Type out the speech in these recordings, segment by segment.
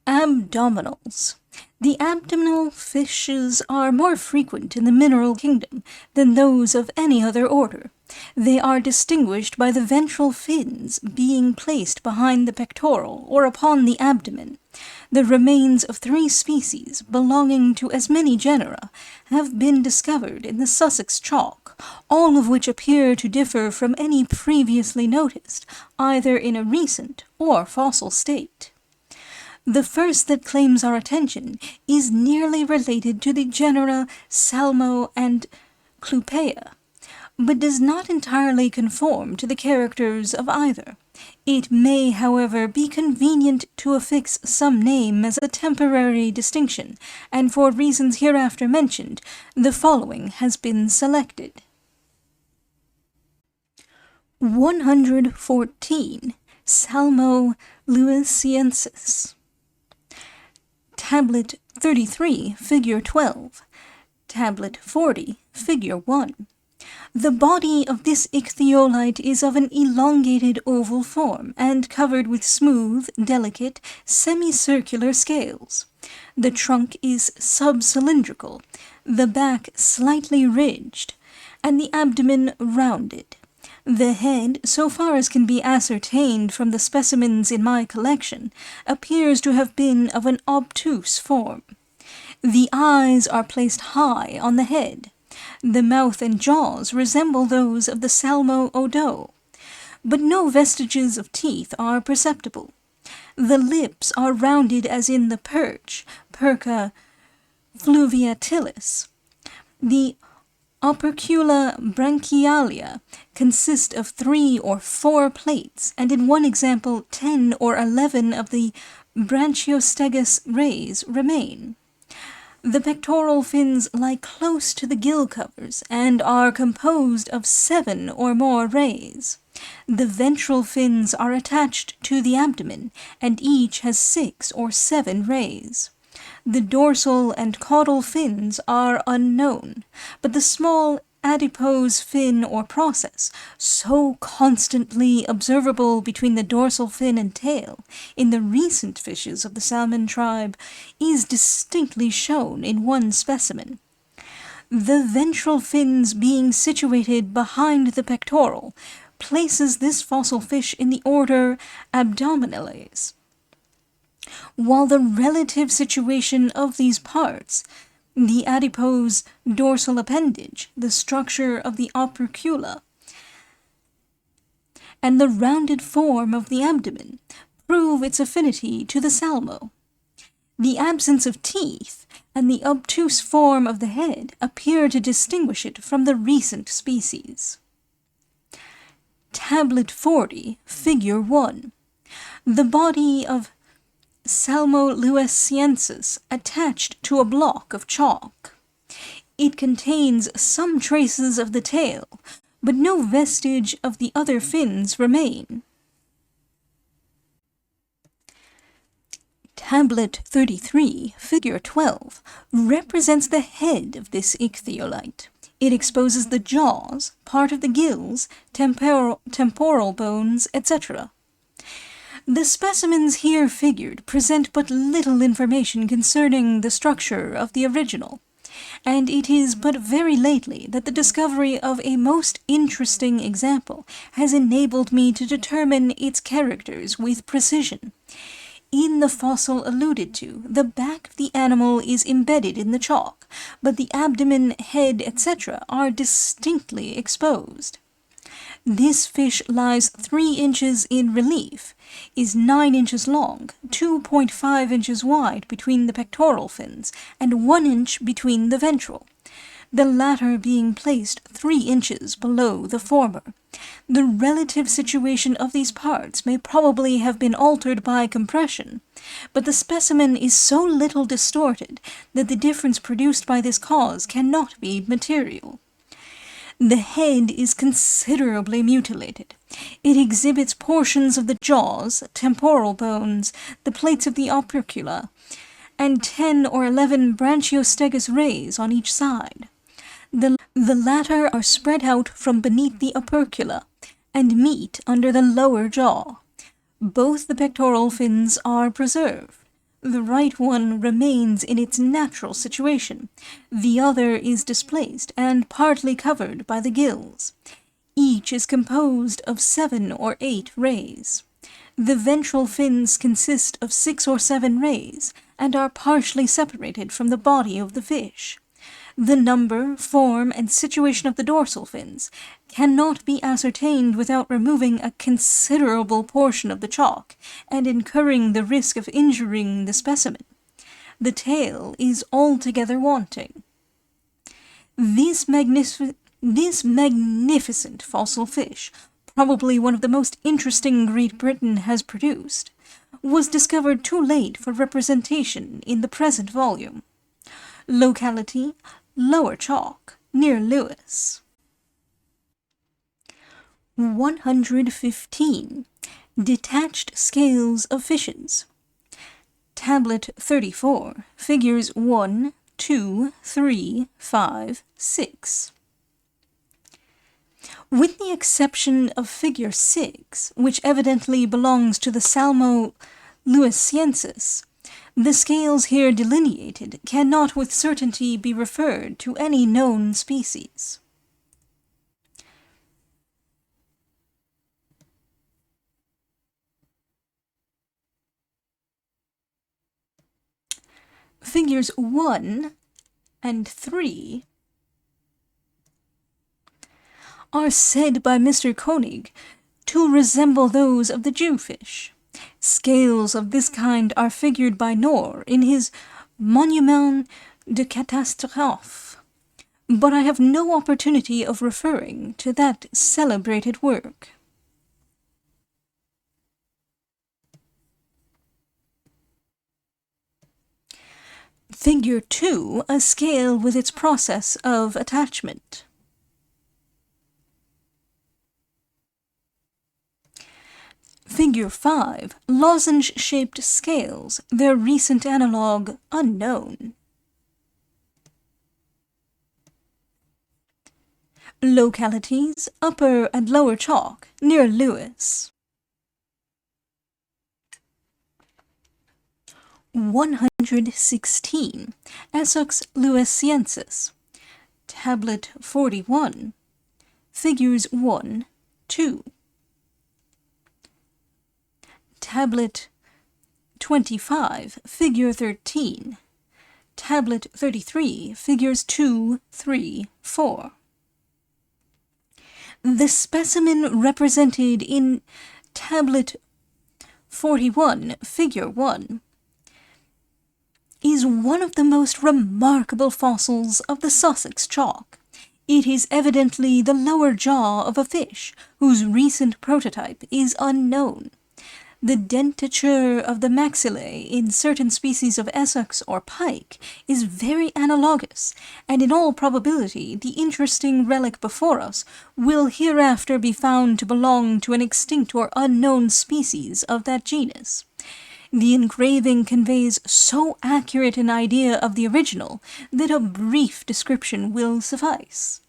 Abdominals. The abdominal fishes are more frequent in the mineral kingdom than those of any other order. They are distinguished by the ventral fins being placed behind the pectoral or upon the abdomen. The remains of 3 species belonging to as many genera have been discovered in the Sussex chalk, all of which appear to differ from any previously noticed, either in a recent or fossil state. The first that claims our attention is nearly related to the genera Salmo and Clupea, but does not entirely conform to the characters of either. It may, however, be convenient to affix some name as a temporary distinction, and for reasons hereafter mentioned, the following has been selected. 114. Salmo lewisiensis. Tablet 33, Figure 12. Tablet 40, Figure 1. The body of this ichthyolite is of an elongated oval form and covered with smooth, delicate, semicircular scales. The trunk is subcylindrical, the back slightly ridged, and the abdomen rounded. The head, so far as can be ascertained from the specimens in my collection, appears to have been of an obtuse form. The eyes are placed high on the head. The mouth and jaws resemble those of the Salmo odo, but no vestiges of teeth are perceptible. The lips are rounded as in the perch, Perca fluviatilis. The opercula branchialia consist of 3 or 4 plates, and in one example 10 or 11 of the branchiostegous rays remain. The pectoral fins lie close to the gill covers and are composed of 7 or more rays. The ventral fins are attached to the abdomen, and each has 6 or 7 rays. The dorsal and caudal fins are unknown, but the small adipose fin or process, so constantly observable between the dorsal fin and tail in the recent fishes of the salmon tribe, is distinctly shown in one specimen. The ventral fins being situated behind the pectoral places this fossil fish in the order Abdominales, while the relative situation of these parts, the adipose dorsal appendage, the structure of the opercula, and the rounded form of the abdomen, prove its affinity to the salmo. The absence of teeth and the obtuse form of the head appear to distinguish it from the recent species. Tablet 40, Figure 1. The body of Salmo lewisiensis attached to a block of chalk. It contains some traces of the tail, but no vestige of the other fins remain. Tablet 33, Figure 12, represents the head of this ichthyolite. It exposes the jaws, part of the gills, temporal bones, etc. The specimens here figured present but little information concerning the structure of the original, and it is but very lately that the discovery of a most interesting example has enabled me to determine its characters with precision. In the fossil alluded to, the back of the animal is embedded in the chalk, but the abdomen, head, etc. are distinctly exposed. This fish lies 3 inches in relief, is 9 inches long, 2.5 inches wide between the pectoral fins, and 1 inch between the ventral, the latter being placed 3 inches below the former. The relative situation of these parts may probably have been altered by compression, but the specimen is so little distorted that the difference produced by this cause cannot be material. The head is considerably mutilated. It exhibits portions of the jaws, temporal bones, the plates of the opercula, and 10 or 11 branchiostegous rays on each side. The latter are spread out from beneath the opercula and meet under the lower jaw. Both the pectoral fins are preserved, The right one remains in its natural situation. The other is displaced and partly covered by the gills. Each is composed of 7 or 8 rays. The ventral fins consist of 6 or 7 rays and are partially separated from the body of the fish. The number, form, and situation of the dorsal fins cannot be ascertained without removing a considerable portion of the chalk and incurring the risk of injuring the specimen. The tail is altogether wanting. This magnificent fossil fish, probably one of the most interesting Great Britain has produced, was discovered too late for representation in the present volume. Locality: Lower Chalk, near Lewes. 115. Detached scales of fishes. Tablet 34, figures 1, 2, 3, 5, 6. With the exception of figure 6, which evidently belongs to the Salmo lewisiensis, the scales here delineated cannot with certainty be referred to any known species. Figures 1 and 3 are said by Mr. Koenig to resemble those of the Jewfish. Scales of this kind are figured by Knorr in his Monument de Catastrophe, but I have no opportunity of referring to that celebrated work. Figure 2, a scale with its process of attachment. Figure 5, lozenge-shaped scales, their recent analog unknown. Localities: Upper and Lower Chalk, near Lewes. 116. Essex lewisiensis. Tablet 41. Figures 1, 2. Tablet 25, figure 13. Tablet 33, figures 2, 3, 4. The specimen represented in Tablet 41, figure 1, is one of the most remarkable fossils of the Sussex chalk. It is evidently the lower jaw of a fish, whose recent prototype is unknown. The dentature of the maxillae in certain species of Essex or pike is very analogous, and in all probability the interesting relic before us will hereafter be found to belong to an extinct or unknown species of that genus. The engraving conveys so accurate an idea of the original that a brief description will suffice.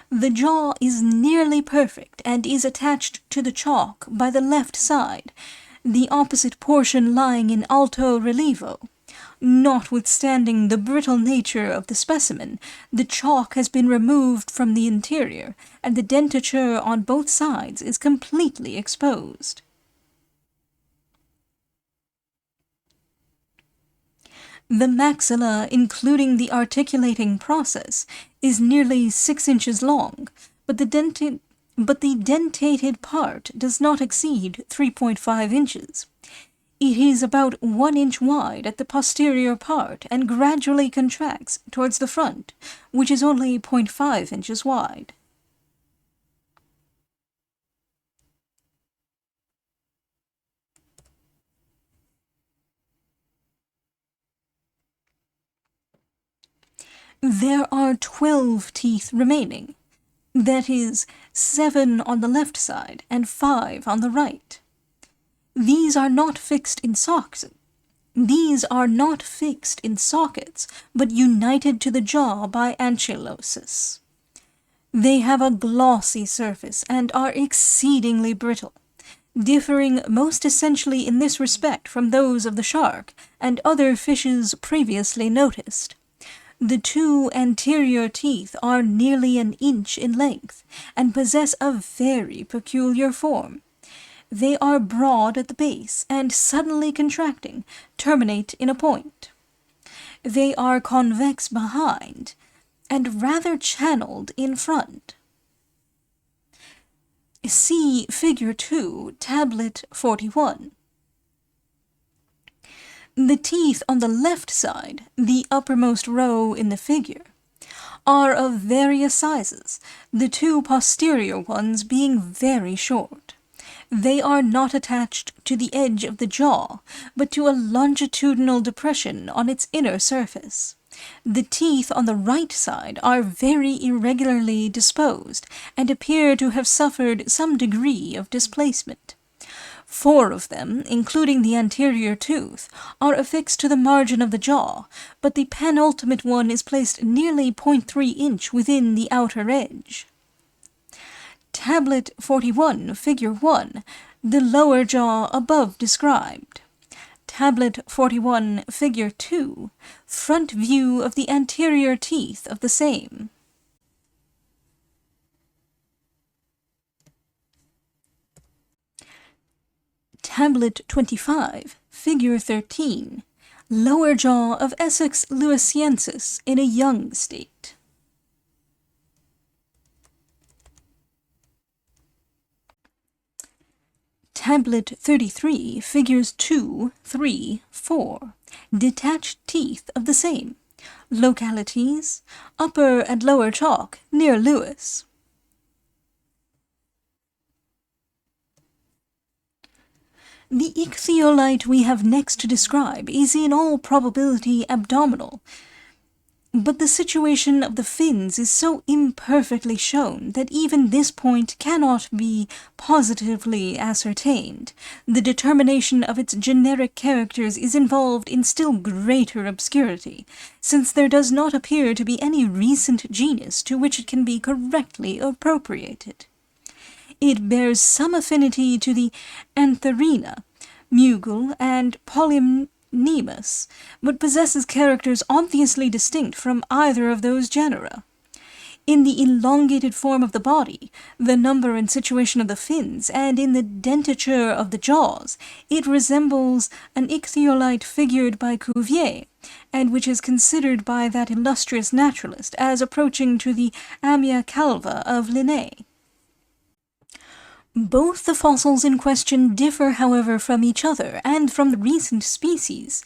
The jaw is nearly perfect and is attached to the chalk by the left side, the opposite portion lying in alto relievo. Notwithstanding the brittle nature of the specimen, the chalk has been removed from the interior, and the dentature on both sides is completely exposed. The maxilla, including the articulating process, is nearly 6 inches long, but the dentated part does not exceed 3.5 inches. It is about 1 inch wide at the posterior part and gradually contracts towards the front, which is only 0.5 inches wide. There are 12 teeth remaining, that is, 7 on the left side and 5 on the right. These are not fixed in sockets, but united to the jaw by ankylosis. They have a glossy surface and are exceedingly brittle. differing most essentially in this respect from those of the shark and other fishes previously noticed. The two anterior teeth are nearly an inch in length and possess a very peculiar form. They are broad at the base and suddenly contracting, terminate in a point. They are convex behind and rather channeled in front. See Figure 2, Tablet 41. The teeth on the left side, the uppermost row in the figure, are of various sizes, the two posterior ones being very short. They are not attached to the edge of the jaw, but to a longitudinal depression on its inner surface. The teeth on the right side are very irregularly disposed, and appear to have suffered some degree of displacement. 4 of them, including the anterior tooth, are affixed to the margin of the jaw, but the penultimate one is placed nearly 0.3 inch within the outer edge. Tablet 41, Figure 1, the lower jaw above described. Tablet 41, Figure 2, front view of the anterior teeth of the same. Tablet 25, Figure 13, lower jaw of Essex lewisiensis in a young state. Tablet 33, Figures 2, 3, 4, detached teeth of the same. Localities, upper and lower chalk, near Lewis. The ichthyolite we have next to describe is in all probability abdominal, but the situation of the fins is so imperfectly shown that even this point cannot be positively ascertained. The determination of its generic characters is involved in still greater obscurity, since there does not appear to be any recent genus to which it can be correctly appropriated. It bears some affinity to the Antherina, Mugel, and Polynemus, but possesses characters obviously distinct from either of those genera. In the elongated form of the body, the number and situation of the fins, and in the dentature of the jaws, it resembles an ichthyolite figured by Cuvier, and which is considered by that illustrious naturalist as approaching to the Amia calva of Linné. Both the fossils in question differ, however, from each other and from the recent species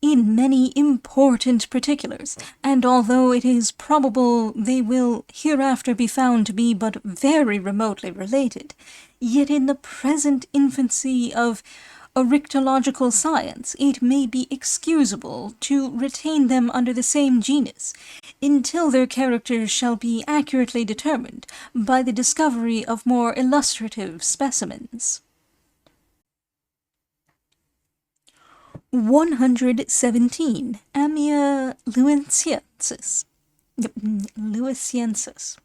in many important particulars, and although it is probable they will hereafter be found to be but very remotely related, yet in the present infancy of oryctological science it may be excusable to retain them under the same genus, until their characters shall be accurately determined by the discovery of more illustrative specimens. 117. Amia lewisiensis.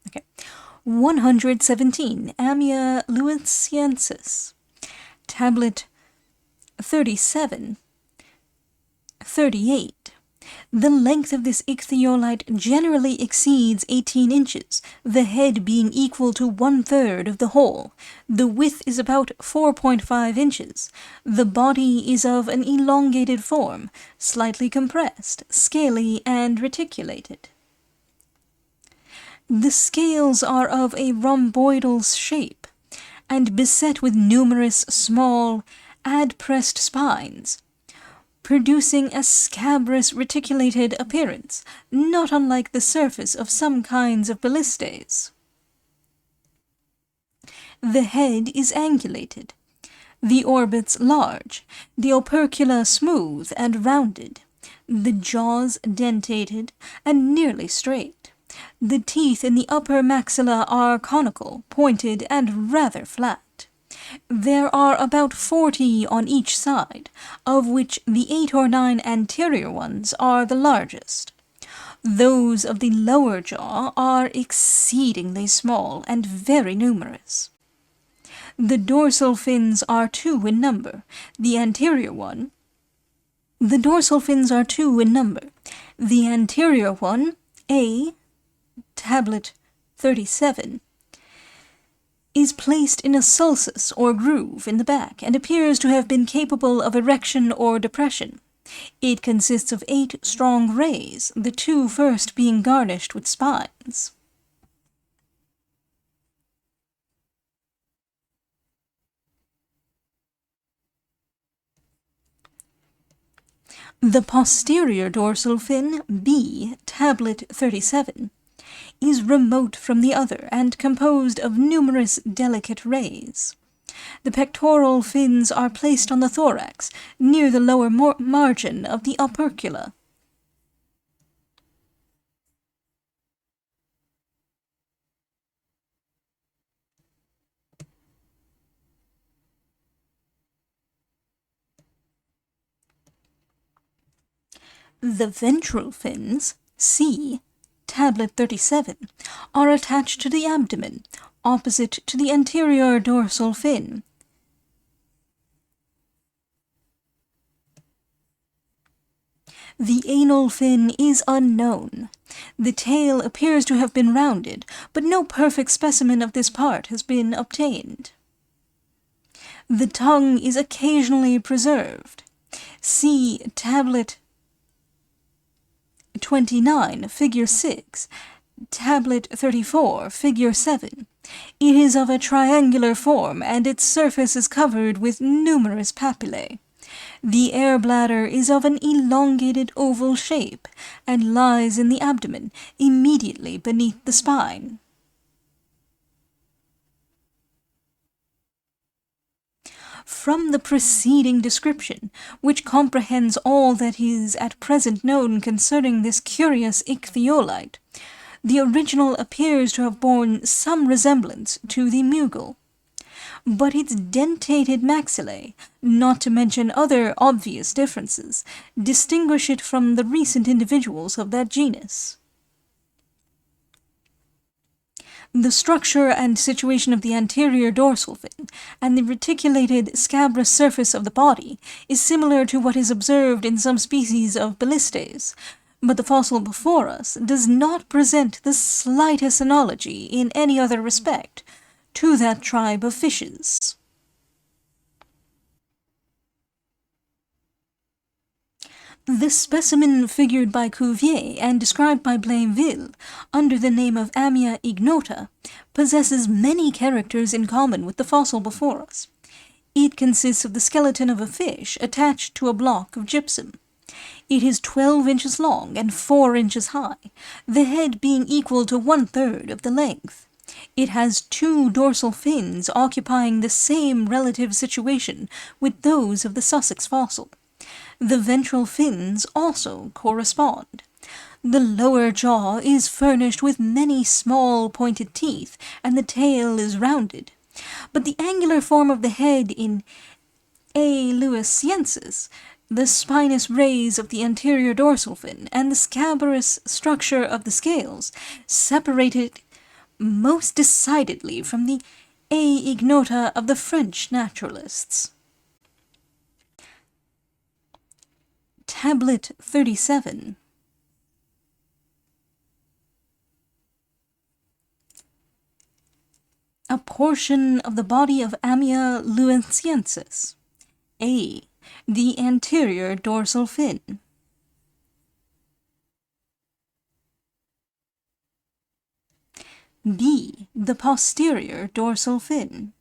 Okay. 117. Amia lewisiensis. Tablet 37. 38. The length of this ichthyolite generally exceeds 18 inches, the head being equal to 1/3 of the whole. The width is about 4.5 inches. The body is of an elongated form, slightly compressed, scaly, and reticulated. The scales are of a rhomboidal shape, and beset with numerous small, adpressed spines, producing a scabrous reticulated appearance, not unlike the surface of some kinds of ballistes. The head is angulated, the orbits large, the opercula smooth and rounded, the jaws dentated and nearly straight. The teeth in the upper maxilla are conical, pointed, and rather flat. There are about 40 on each side, of which the 8 or 9 anterior ones are the largest. Those of the lower jaw are exceedingly small and very numerous. The dorsal fins are 2 in number. The anterior one, The dorsal fins are 2 in number. The anterior one, A, tablet 37, is placed in a sulcus or groove in the back and appears to have been capable of erection or depression. It consists of 8 strong rays, the 2 first being garnished with spines. The posterior dorsal fin, B, tablet 37, is remote from the other and composed of numerous delicate rays. The pectoral fins are placed on the thorax, near the lower margin of the opercula. The ventral fins, C, tablet 37, are attached to the abdomen, opposite to the anterior dorsal fin. The anal fin is unknown. The tail appears to have been rounded, but no perfect specimen of this part has been obtained. The tongue is occasionally preserved. See tablet 29, figure 6, tablet 34, figure 7. It is of a triangular form, and its surface is covered with numerous papillae. The air bladder is of an elongated oval shape, and lies in the abdomen, immediately beneath the spine. From the preceding description, which comprehends all that is at present known concerning this curious ichthyolite, the original appears to have borne some resemblance to the mugel. But its dentated maxillae, not to mention other obvious differences, distinguish it from the recent individuals of that genus. The structure and situation of the anterior dorsal fin and the reticulated scabrous surface of the body is similar to what is observed in some species of Balistes, but the fossil before us does not present the slightest analogy in any other respect to that tribe of fishes. The specimen figured by Cuvier and described by Blainville under the name of Amia ignota possesses many characters in common with the fossil before us. It consists of the skeleton of a fish attached to a block of gypsum. It is 12 inches long and 4 inches high, the head being equal to 1/3 of the length. It has 2 dorsal fins occupying the same relative situation with those of the Sussex fossil. The ventral fins also correspond. The lower jaw is furnished with many small pointed teeth, and the tail is rounded. But the angular form of the head in A. lewisiensis, the spinous rays of the anterior dorsal fin, and the scabrous structure of the scales separate it most decidedly from the A. ignota of the French naturalists. Tablet 37. A portion of the body of Amia lewisiensis. A. The anterior dorsal fin. B. The posterior dorsal fin.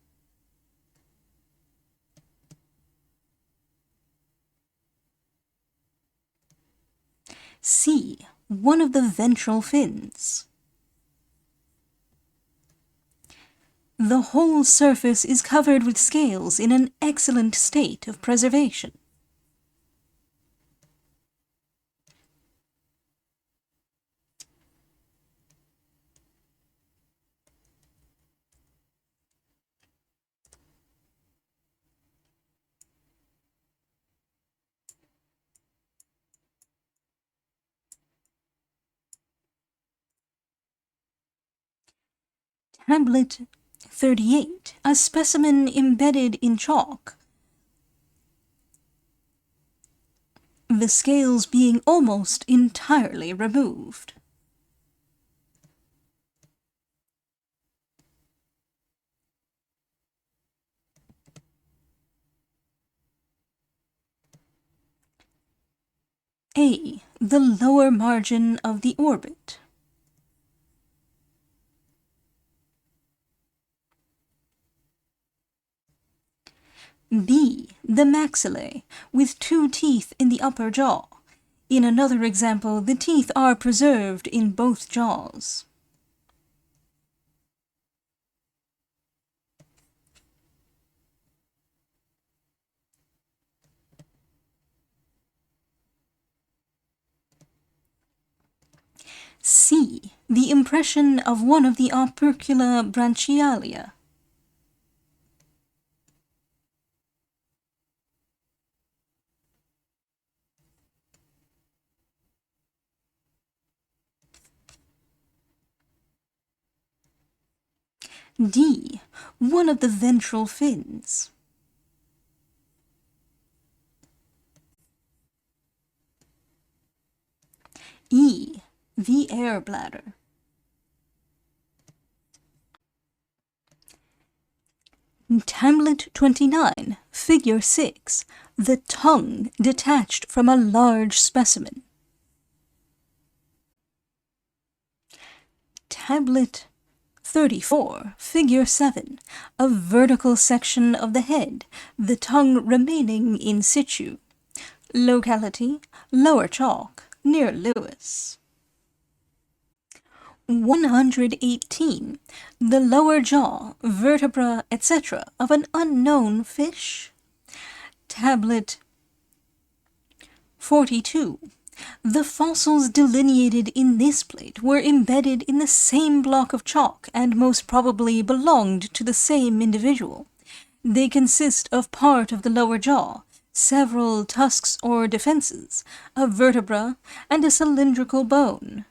C. One of the ventral fins. The whole surface is covered with scales in an excellent state of preservation. Tablet 38. A specimen embedded in chalk, the scales being almost entirely removed. A. The lower margin of the orbit. B. The maxillae, with 2 teeth in the upper jaw. In another example, the teeth are preserved in both jaws. C. The impression of one of the opercula branchialia. D. One of the ventral fins. E. The air bladder. Tablet 29, Figure 6. The tongue detached from a large specimen. Tablet 34, Figure 7. A vertical section of the head, the tongue remaining in situ. Locality: Lower Chalk, near Lewis. 118. The lower jaw, vertebra, etc. of an unknown fish. Tablet 42. The fossils delineated in this plate were embedded in the same block of chalk and most probably belonged to the same individual. They consist of part of the lower jaw, several tusks or defenses, a vertebra, and a cylindrical bone.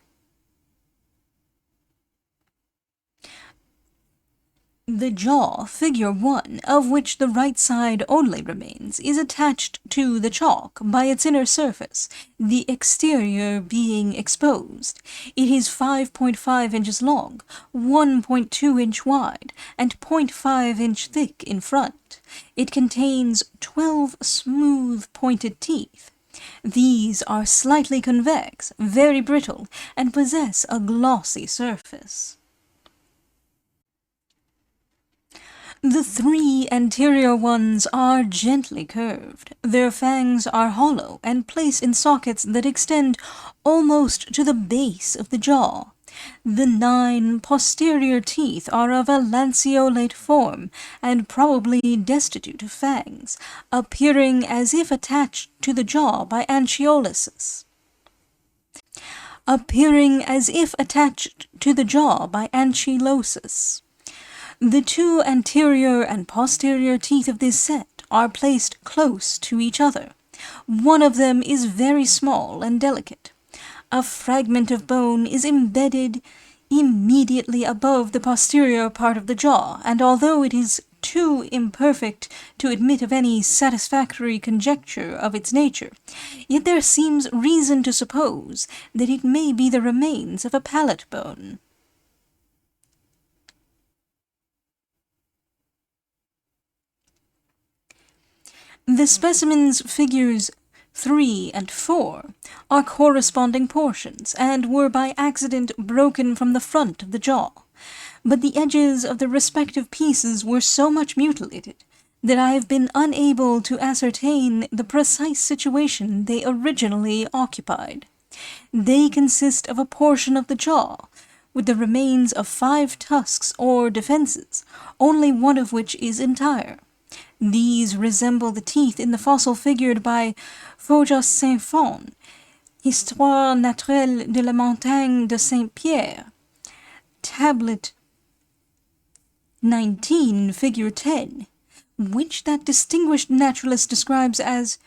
The jaw, figure 1, of which the right side only remains, is attached to the chalk by its inner surface, the exterior being exposed. It is 5.5 inches long, 1.2 inch wide, and 0.5 inch thick in front. It contains 12 smooth pointed teeth. These are slightly convex, very brittle, and possess a glossy surface. The 3 anterior ones are gently curved. Their fangs are hollow and placed in sockets that extend almost to the base of the jaw. The 9 posterior teeth are of a lanceolate form and probably destitute of fangs, appearing as if attached to the jaw by ankylosis. The 2 anterior and posterior teeth of this set are placed close to each other. One of them is very small and delicate. A fragment of bone is embedded immediately above the posterior part of the jaw, and although it is too imperfect to admit of any satisfactory conjecture of its nature, yet there seems reason to suppose that it may be the remains of a palate bone. The specimens figures 3 and 4 are corresponding portions and were by accident broken from the front of the jaw, but the edges of the respective pieces were so much mutilated that I have been unable to ascertain the precise situation they originally occupied. They consist of a portion of the jaw, with the remains of 5 tusks or defenses, only one of which is entire. These resemble the teeth in the fossil figured by Faujas Saint-Fond, Histoire naturelle de la montagne de Saint-Pierre. Tablet 19, figure 10, which that distinguished naturalist describes as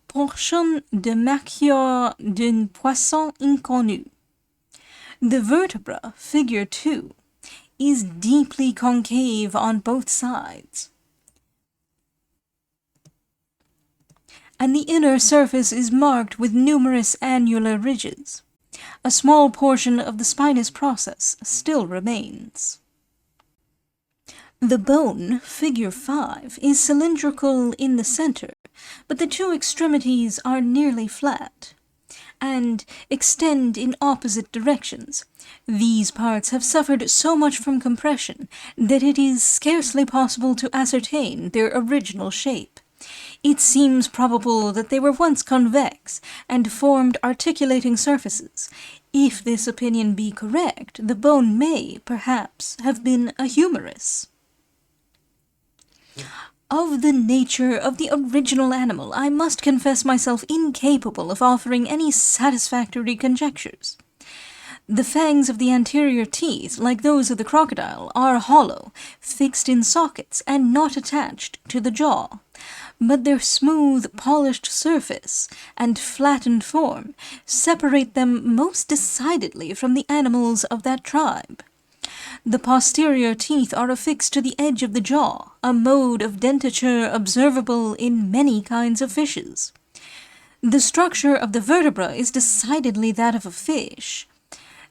portion de machiore d'un poisson inconnu. The vertebra, figure 2, is deeply concave on both sides, and the inner surface is marked with numerous annular ridges. A small portion of the spinous process still remains. The bone, figure 5, is cylindrical in the center, but the two extremities are nearly flat and extend in opposite directions. These parts have suffered so much from compression that it is scarcely possible to ascertain their original shape. It seems probable that they were once convex and formed articulating surfaces. If this opinion be correct, the bone may, perhaps, have been a humerus. Of the nature of the original animal, I must confess myself incapable of offering any satisfactory conjectures. The fangs of the anterior teeth, like those of the crocodile, are hollow, fixed in sockets, and not attached to the jaw. But their smooth, polished surface and flattened form separate them most decidedly from the animals of that tribe. The posterior teeth are affixed to the edge of the jaw, a mode of dentature observable in many kinds of fishes. The structure of the vertebra is decidedly that of a fish,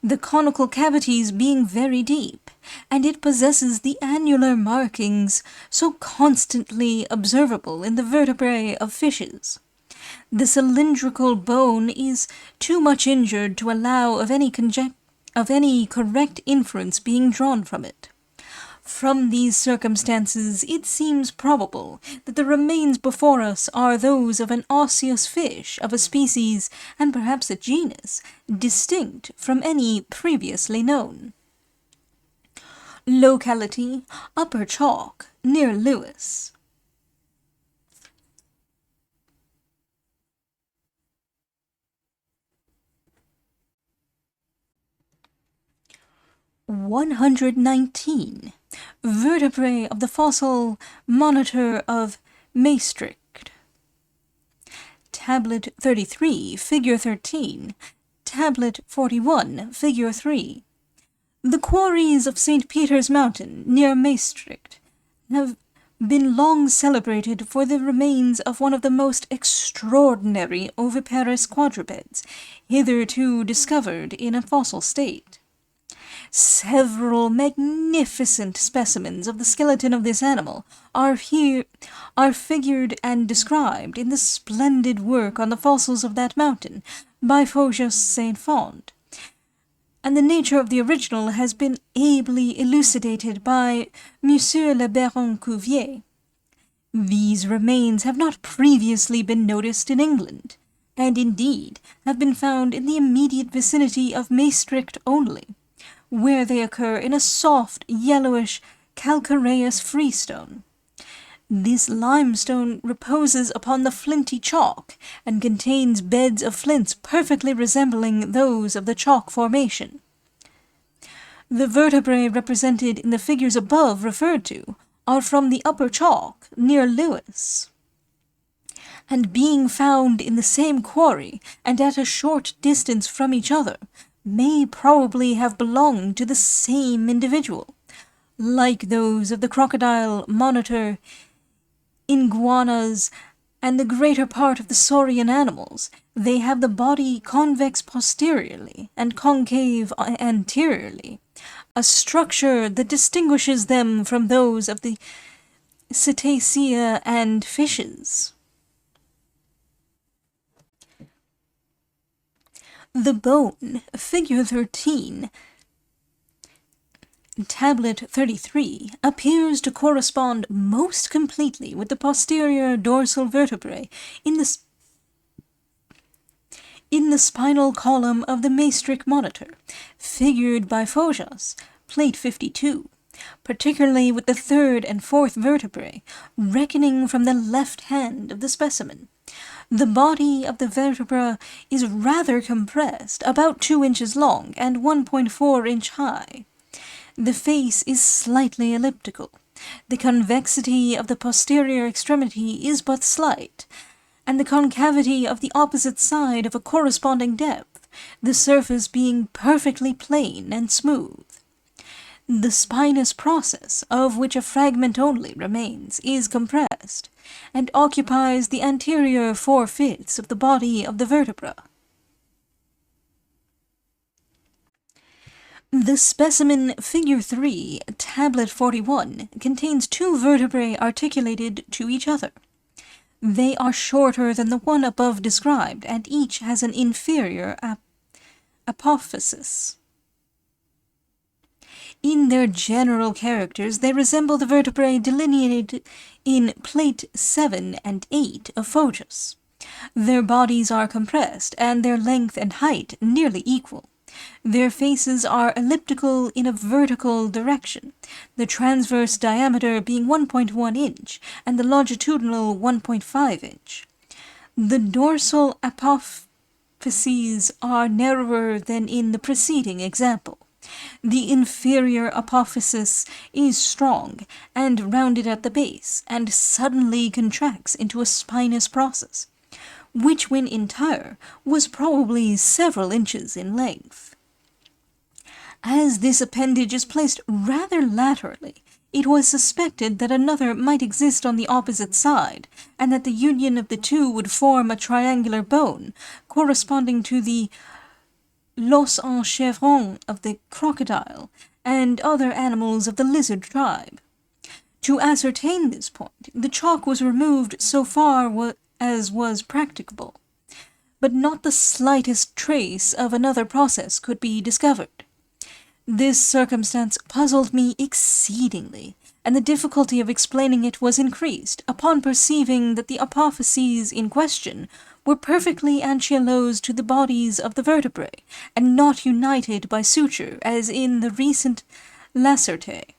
the conical cavities being very deep, and it possesses the annular markings so constantly observable in the vertebrae of fishes. The cylindrical bone is too much injured to allow of any correct inference being drawn from it. From these circumstances, it seems probable that the remains before us are those of an osseous fish of a species, and perhaps a genus, distinct from any previously known. Locality: Upper Chalk, near Lewis. (119) Vertebrae of the fossil monitor of Maastricht. Tablet 33, figure 13. Tablet 41, figure 3. The quarries of St. Peter's Mountain, near Maastricht, have been long celebrated for the remains of one of the most extraordinary oviparous quadrupeds hitherto discovered in a fossil state. Several magnificent specimens of the skeleton of this animal are figured and described in the splendid work on the fossils of that mountain by Faujas Saint-Fond, and the nature of the original has been ably elucidated by Monsieur le Baron Cuvier. These remains have not previously been noticed in England, and indeed have been found in the immediate vicinity of Maastricht only, where they occur in a soft, yellowish, calcareous freestone. This limestone reposes upon the flinty chalk, and contains beds of flints perfectly resembling those of the chalk formation. The vertebrae represented in the figures above referred to are from the upper chalk, near Lewis, and being found in the same quarry, and at a short distance from each other, may probably have belonged to the same individual. Like those of the crocodile, monitor, iguanas, and the greater part of the saurian animals, they have the body convex posteriorly and concave anteriorly, a structure that distinguishes them from those of the cetacea and fishes. The bone, figure 13, tablet 33, appears to correspond most completely with the posterior dorsal vertebrae in the spinal column of the Maastricht monitor, figured by Faujas, plate 52, particularly with the third and fourth vertebrae, reckoning from the left hand of the specimen. The body of the vertebra is rather compressed, about 2 inches long and 1.4 inch high. The face is slightly elliptical. The convexity of the posterior extremity is but slight, and the concavity of the opposite side of a corresponding depth, the surface being perfectly plain and smooth. The spinous process, of which a fragment only remains, is compressed, and occupies the anterior 4/5 of the body of the vertebra. The specimen Figure 3, Tablet 41, contains 2 vertebrae articulated to each other. They are shorter than the one above described, and each has an inferior apophysis. In their general characters, they resemble the vertebrae delineated in Plate 7 and 8 of Photos. Their bodies are compressed, and their length and height nearly equal. Their faces are elliptical in a vertical direction, the transverse diameter being 1.1 inch and the longitudinal 1.5 inch. The dorsal apophyses are narrower than in the preceding example. The inferior apophysis is strong and rounded at the base, and suddenly contracts into a spinous process, which when entire was probably several inches in length. As this appendage is placed rather laterally, it was suspected that another might exist on the opposite side, and that the union of the two would form a triangular bone, corresponding to the l'os en chevron of the crocodile and other animals of the lizard tribe. To ascertain this point, the chalk was removed so far as was practicable, but not the slightest trace of another process could be discovered. This circumstance puzzled me exceedingly, and the difficulty of explaining it was increased upon perceiving that the apophyses in question were perfectly ankylosed to the bodies of the vertebrae, and not united by suture as in the recent Lacertae.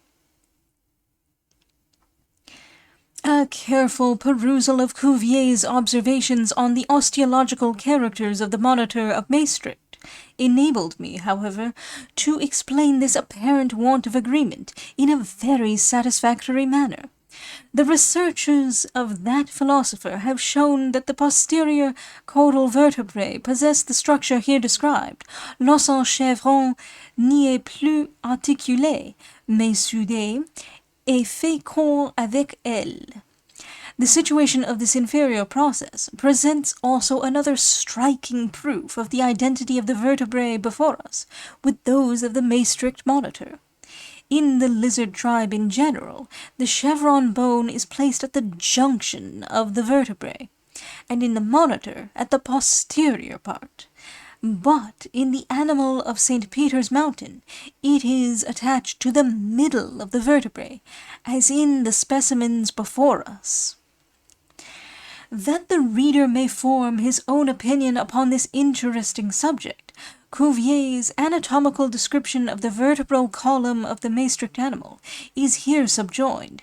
A careful perusal of Cuvier's observations on the osteological characters of the monitor of Maastricht enabled me, however, to explain this apparent want of agreement in a very satisfactory manner. The researches of that philosopher have shown that the posterior caudal vertebrae possess the structure here described. L'os en chevron n'y est plus articulé, mais soudé, et fait corps avec elle. The situation of this inferior process presents also another striking proof of the identity of the vertebrae before us with those of the Maastricht monitor. In the lizard tribe in general, the chevron bone is placed at the junction of the vertebrae, and in the monitor at the posterior part. But in the animal of St. Peter's Mountain, it is attached to the middle of the vertebrae, as in the specimens before us. That the reader may form his own opinion upon this interesting subject, Cuvier's anatomical description of the vertebral column of the Maastricht animal is here subjoined.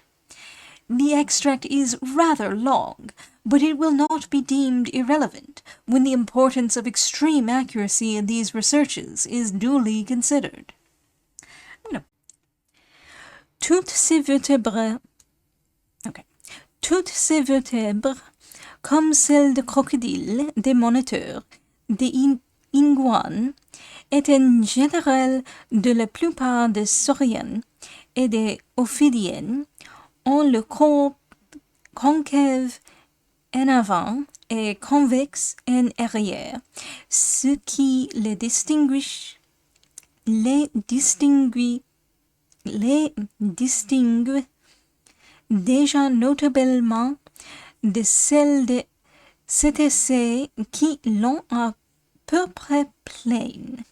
The extract is rather long, but it will not be deemed irrelevant when the importance of extreme accuracy in these researches is duly considered. Toutes ces vertèbres, comme celles de crocodiles, des moniteurs, des iguanes, et en général de la plupart des sauriens et des ophidiennes, ont le corps concave en avant et convexe en arrière, ce qui les distingue déjà notablement de celles de cétacés qui l'ont à peu près pleine,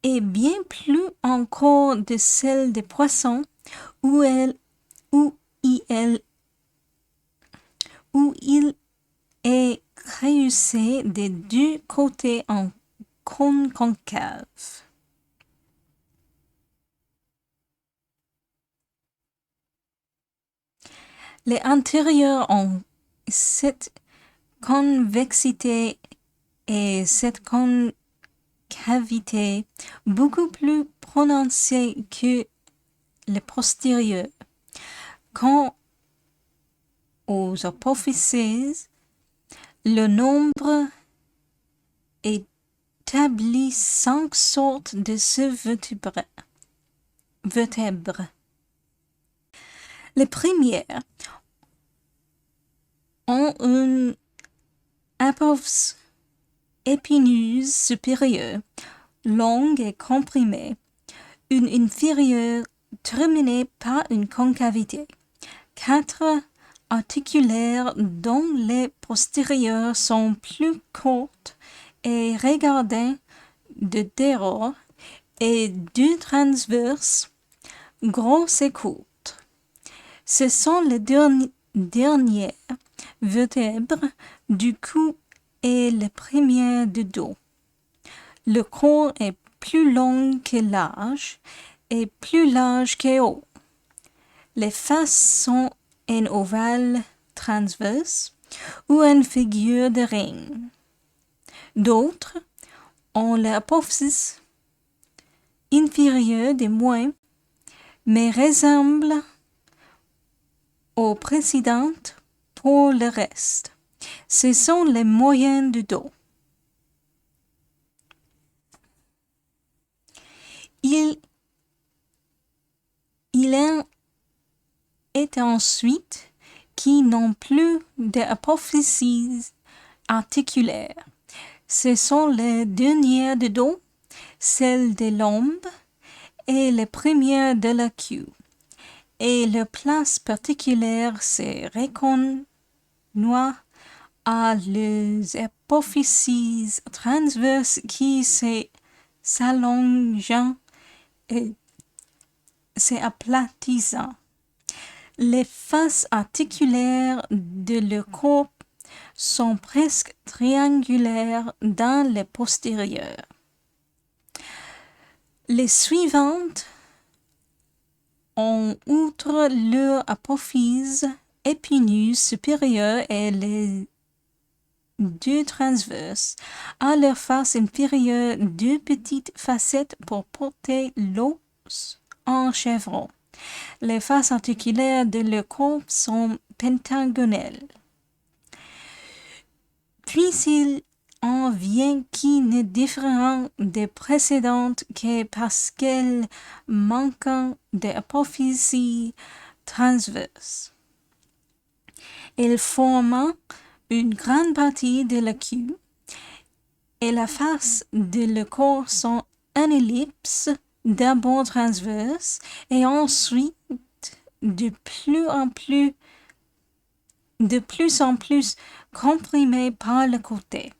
et bien plus encore de celles des poissons où il est rehaussé des deux côtés en cône concave. Les antérieurs ont cette convexité et cette concavité beaucoup plus prononcées que les postérieurs. Quant aux apophyses, le nombre établit 5 sortes de ce vertébrés. vertèbres. Les premières ont une apophyse épineuse supérieure, longue et comprimée, une inférieure terminée par une concavité, 4 articulaires dont les postérieures sont plus courtes et regardées de dehors, et 2 transverses, grosses et courtes. Ce sont les dernières vertèbres du cou et les premières du dos. Le corps est plus long que large et plus large que haut. Les faces sont un ovale transverse ou une figure de ring. D'autres ont l'apophyse inférieure des moins, mais ressemblent aux précédentes pour le reste. Ce sont les moyens du dos. Il en est ensuite qui n'ont plus d'apophyse articulaire. Ce sont les dernières du dos, celles des lombes et les premières de la queue. Et leur place particulière se reconnaît à les apophyses transverses qui s'allongeant et s'aplatissant. Les faces articulaires de leur corps sont presque triangulaires dans les postérieures. Les suivantes ont, outre leur apophyse épineuse supérieure et les 2 transverses, à leur face inférieure 2 petites facettes pour porter l'os en chevron. Les faces articulaires de leur corps sont pentagonales. Puis il en vient qui n'est différent des précédentes que parce qu'elles manquent d'apophyse transverse. Elles forment une grande partie de la queue et la face de le corps sont une ellipse d'abord transverse et ensuite de plus en plus comprimée par le côté.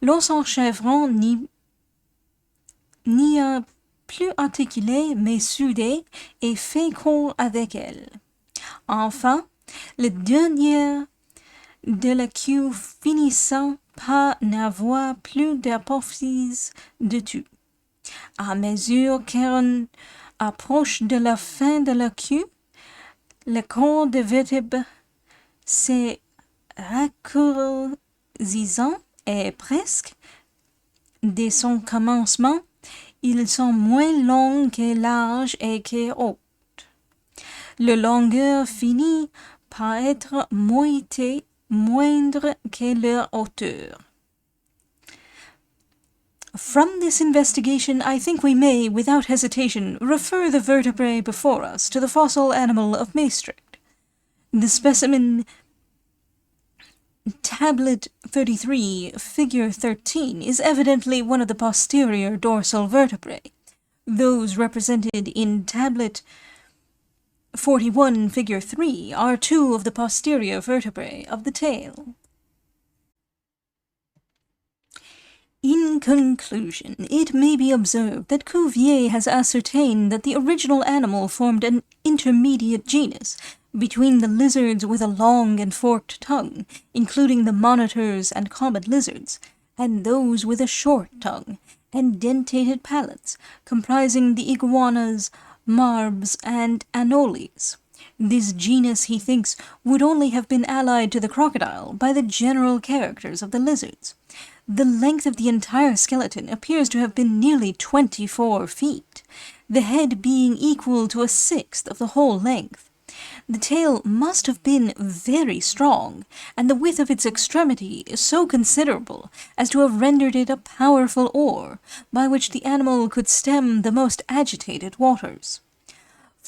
L'os en chevron n'y a plus articulé mais soudé et fait corps avec elle. Enfin, le dernier de la queue finissant par n'avoir plus d'apophyse du tout. À mesure qu'on approche de la fin de la queue, le corps de vertèbre s'est raccourcissant et presque, dès son commencement, ils sont moins longs que larges et que hautes. Leur longueur finit par être moindre que leur hauteur. From this investigation, I think we may, without hesitation, refer the vertebrae before us to the fossil animal of Maastricht. The specimen Tablet 33, Figure 13, is evidently one of the posterior dorsal vertebrae. Those represented in Tablet 41, Figure 3, are 2 of the posterior vertebrae of the tail. In conclusion, it may be observed that Cuvier has ascertained that the original animal formed an intermediate genus between the lizards with a long and forked tongue, including the monitors and common lizards, and those with a short tongue and dentated palates, comprising the iguanas, marbs, and anoles. This genus, he thinks, would only have been allied to the crocodile by the general characters of the lizards. The length of the entire skeleton appears to have been nearly 24 feet, the head being equal to a sixth of the whole length. The tail must have been very strong, and the width of its extremity so considerable as to have rendered it a powerful oar, by which the animal could stem the most agitated waters.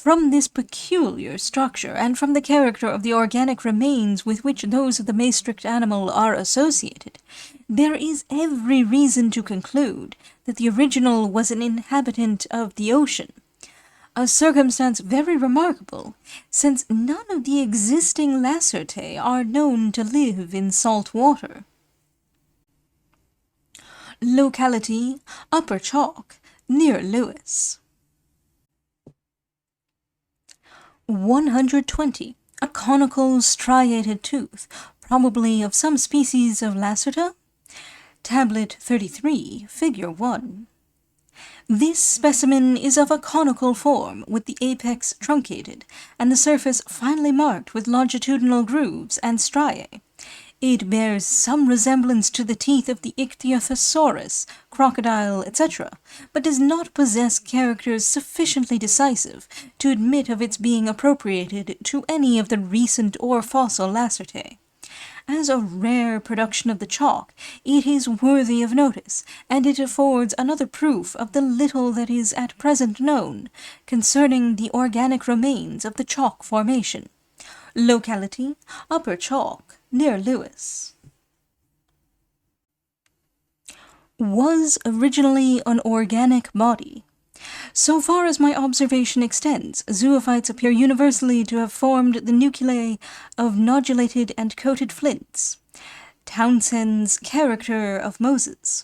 From this peculiar structure, and from the character of the organic remains with which those of the maastricht animal are associated, there is every reason to conclude that the original was an inhabitant of the ocean, a circumstance very remarkable, since none of the existing lacertae are known to live in salt water. Locality: Upper Chalk, near Lewis. 120. A conical striated tooth, probably of some species of lacerta. Tablet 33, Figure 1. This specimen is of a conical form, with the apex truncated, and the surface finely marked with longitudinal grooves and striae. It bears some resemblance to the teeth of the ichthyosaurus, crocodile, etc., but does not possess characters sufficiently decisive to admit of its being appropriated to any of the recent or fossil lacertae. As a rare production of the chalk, it is worthy of notice, and it affords another proof of the little that is at present known concerning the organic remains of the chalk formation. Locality: Upper Chalk, near Lewis. Was originally an organic body. So far as my observation extends, zoophytes appear universally to have formed the nuclei of nodulated and coated flints. Townsend's Character of Moses.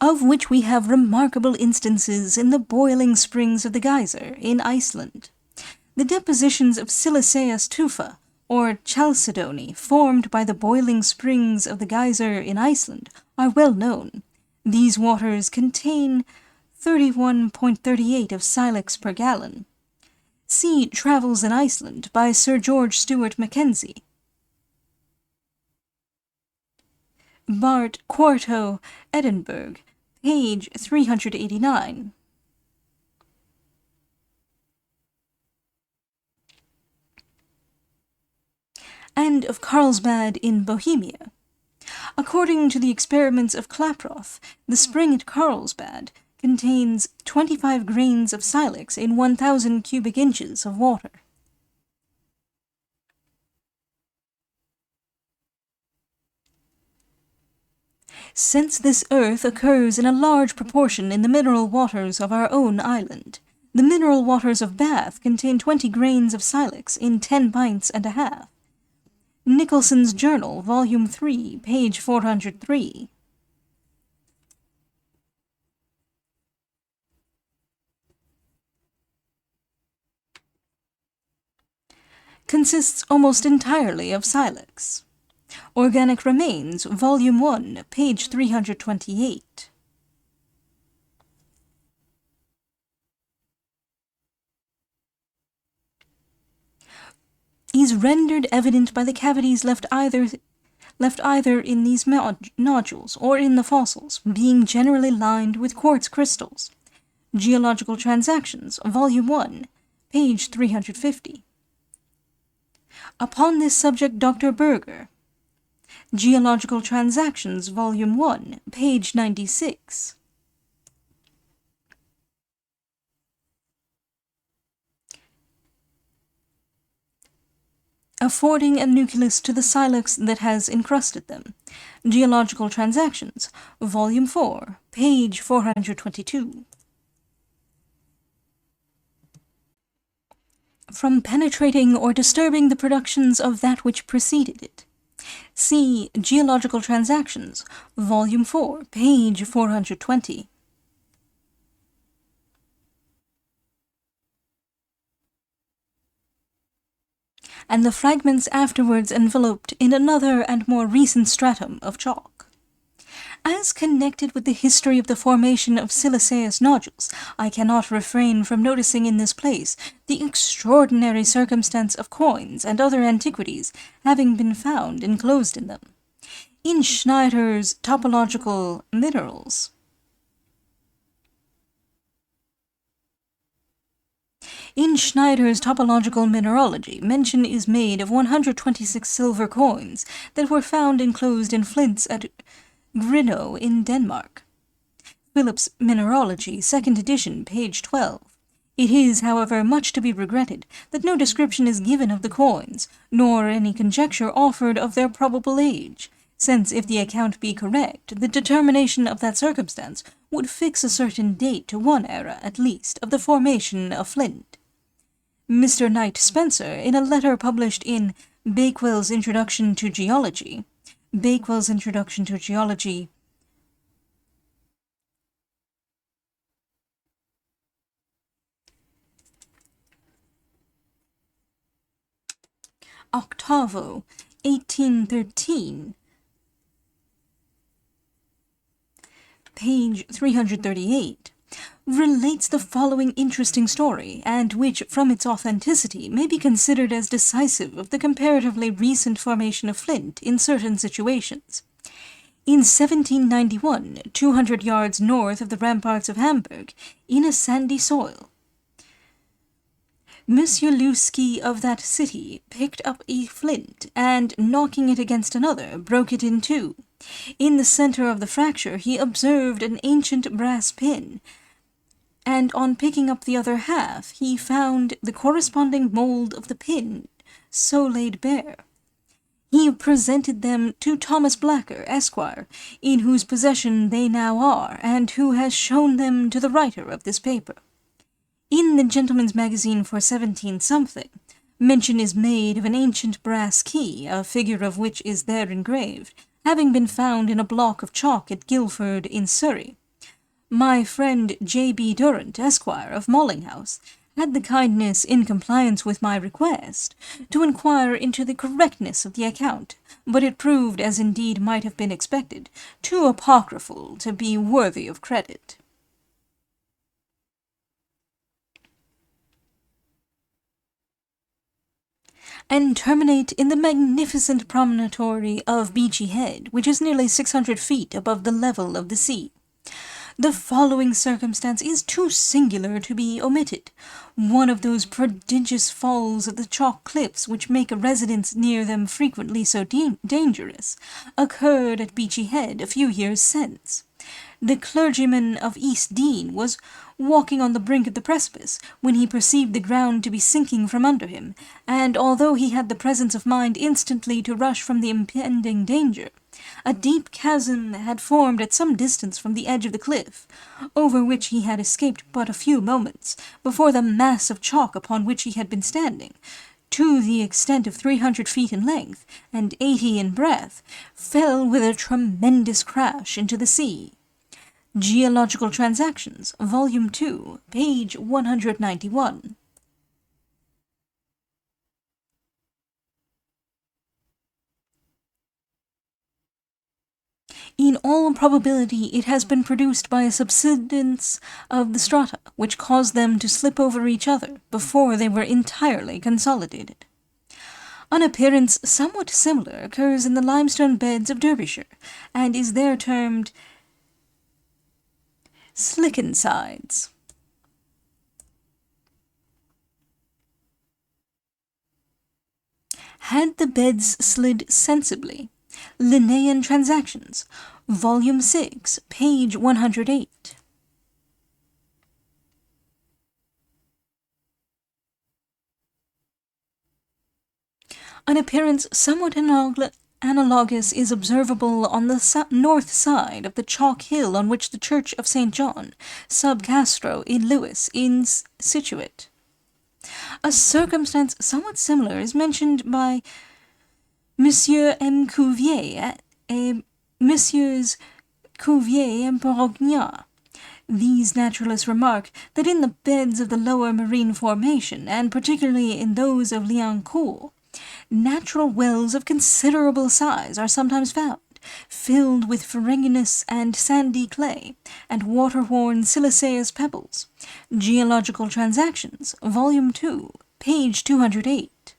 Of which we have remarkable instances in the boiling springs of the geyser in Iceland. The depositions of siliceous tufa, or chalcedony, formed by the boiling springs of the geyser in Iceland, are well known. These waters contain 31.38 of silex per gallon. See Travels in Iceland by Sir George Stuart Mackenzie. Bart Quarto, Edinburgh, page 389. And of Carlsbad in Bohemia. According to the experiments of Klaproth, the spring at Carlsbad contains 25 grains of silex in 1,000 cubic inches of water. Since this earth occurs in a large proportion in the mineral waters of our own island, the mineral waters of Bath contain 20 grains of silex in 10 pints and a half. Nicholson's Journal, Volume 3, page 403. Consists almost entirely of silex. Organic Remains, Volume 1, page 328. Is rendered evident by the cavities left either in these nodules or in the fossils, being generally lined with quartz crystals. Geological Transactions, Volume 1, page 350. Upon this subject Dr. Berger. Geological Transactions, Volume 1, page 96. Affording a nucleus to the silex that has encrusted them. Geological Transactions, Volume 4, page 422. From penetrating or disturbing the productions of that which preceded it. See Geological Transactions, Volume 4, page 420. And the fragments afterwards enveloped in another and more recent stratum of chalk. As connected with the history of the formation of siliceous nodules, I cannot refrain from noticing in this place the extraordinary circumstance of coins and other antiquities having been found enclosed in them. In Schneider's Topological Minerals, In Schneider's topological mineralogy, mention is made of 126 silver coins that were found enclosed in flints at Grinå in Denmark. Phillips' Mineralogy, 2nd edition, page 12. It is, however, much to be regretted that no description is given of the coins, nor any conjecture offered of their probable age, since if the account be correct, the determination of that circumstance would fix a certain date to one era, at least, of the formation of flint. Mr. Knight Spencer, in a letter published in Bakewell's Introduction to Geology, Bakewell's Introduction to Geology, Octavo, 1813, page 338, relates the following interesting story, and which, from its authenticity, may be considered as decisive of the comparatively recent formation of flint in certain situations. In 1791, 200 yards north of the ramparts of Hamburg, in a sandy soil, Monsieur Lewski of that city picked up a flint, and, knocking it against another, broke it in two. In the centre of the fracture he observed an ancient brass pin, and on picking up the other half he found the corresponding mould of the pin so laid bare. He presented them to Thomas Blacker, Esquire, in whose possession they now are, and who has shown them to the writer of this paper. In the Gentleman's Magazine for 17-something, mention is made of an ancient brass key, a figure of which is there engraved, having been found in a block of chalk at Guildford in Surrey. My friend J.B. Durrant, Esquire, of Mallinghouse, had the kindness, in compliance with my request, to inquire into the correctness of the account, but it proved, as indeed might have been expected, too apocryphal to be worthy of credit. And terminate in the magnificent promontory of Beachy Head, which is nearly 600 feet above the level of the sea. The following circumstance is too singular to be omitted. One of those prodigious falls of the chalk cliffs which make a residence near them frequently so dangerous, occurred at Beachy Head a few years since. The clergyman of East Dean was walking on the brink of the precipice, when he perceived the ground to be sinking from under him, and although he had the presence of mind instantly to rush from the impending danger, a deep chasm had formed at some distance from the edge of the cliff, over which he had escaped but a few moments before the mass of chalk upon which he had been standing, to the extent of 300 feet in length and 80 in breadth, fell with a tremendous crash into the sea. Geological Transactions, Volume 2, page 191. In all probability it has been produced by a subsidence of the strata, which caused them to slip over each other before they were entirely consolidated. An appearance somewhat similar occurs in the limestone beds of Derbyshire, and is there termed slickensides. Had the beds slid sensibly. Linnaean Transactions, Volume 6, page 108. An appearance somewhat analogous is observable on the north side of the chalk hill on which the church of St. John, sub Castro in Lewis, is situate. A circumstance somewhat similar is mentioned by Monsieur M. Cuvier et Messieurs Cuvier and Brogniart. These naturalists remark that in the beds of the lower marine formation, and particularly in those of Liancourt, natural wells of considerable size are sometimes found, filled with farraginous and sandy clay, and water-worn siliceous pebbles. Geological Transactions, Volume 2, page 208.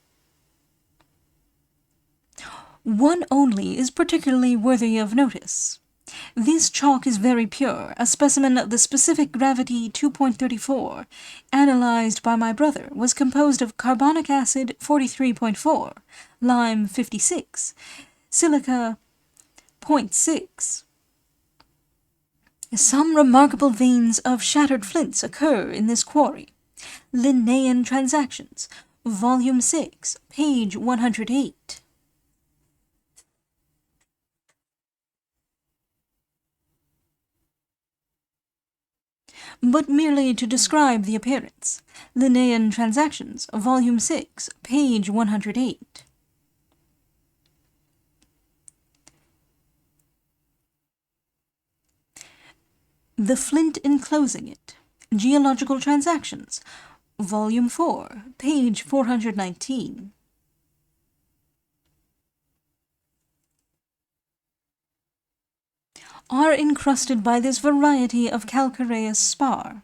One only is particularly worthy of notice. This chalk is very pure, a specimen of the specific gravity 2.34, analyzed by my brother, was composed of carbonic acid 43.4, lime 56, silica 0.6. Some remarkable veins of shattered flints occur in this quarry. Linnaean Transactions, Volume 6, page 108. But merely to describe the appearance. Linnaean Transactions, Volume 6, page 108. The flint enclosing it. Geological Transactions, Volume 4, page 419. Are encrusted by this variety of calcareous spar.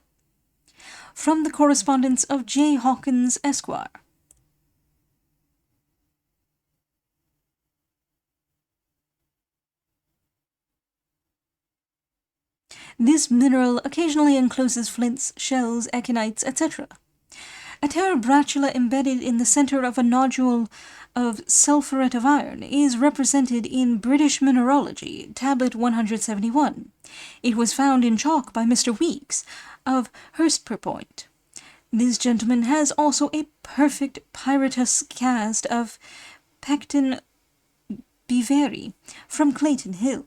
From the correspondence of J. Hawkins, Esquire. This mineral occasionally encloses flints, shells, echinites, etc. A terebratula embedded in the center of a nodule of sulphuret of iron is represented in British Mineralogy, tablet 171. It was found in chalk by Mr. Weeks of Hurstpierpoint. This gentleman has also a perfect pyritus cast of Pecten Biveri from Clayton Hill.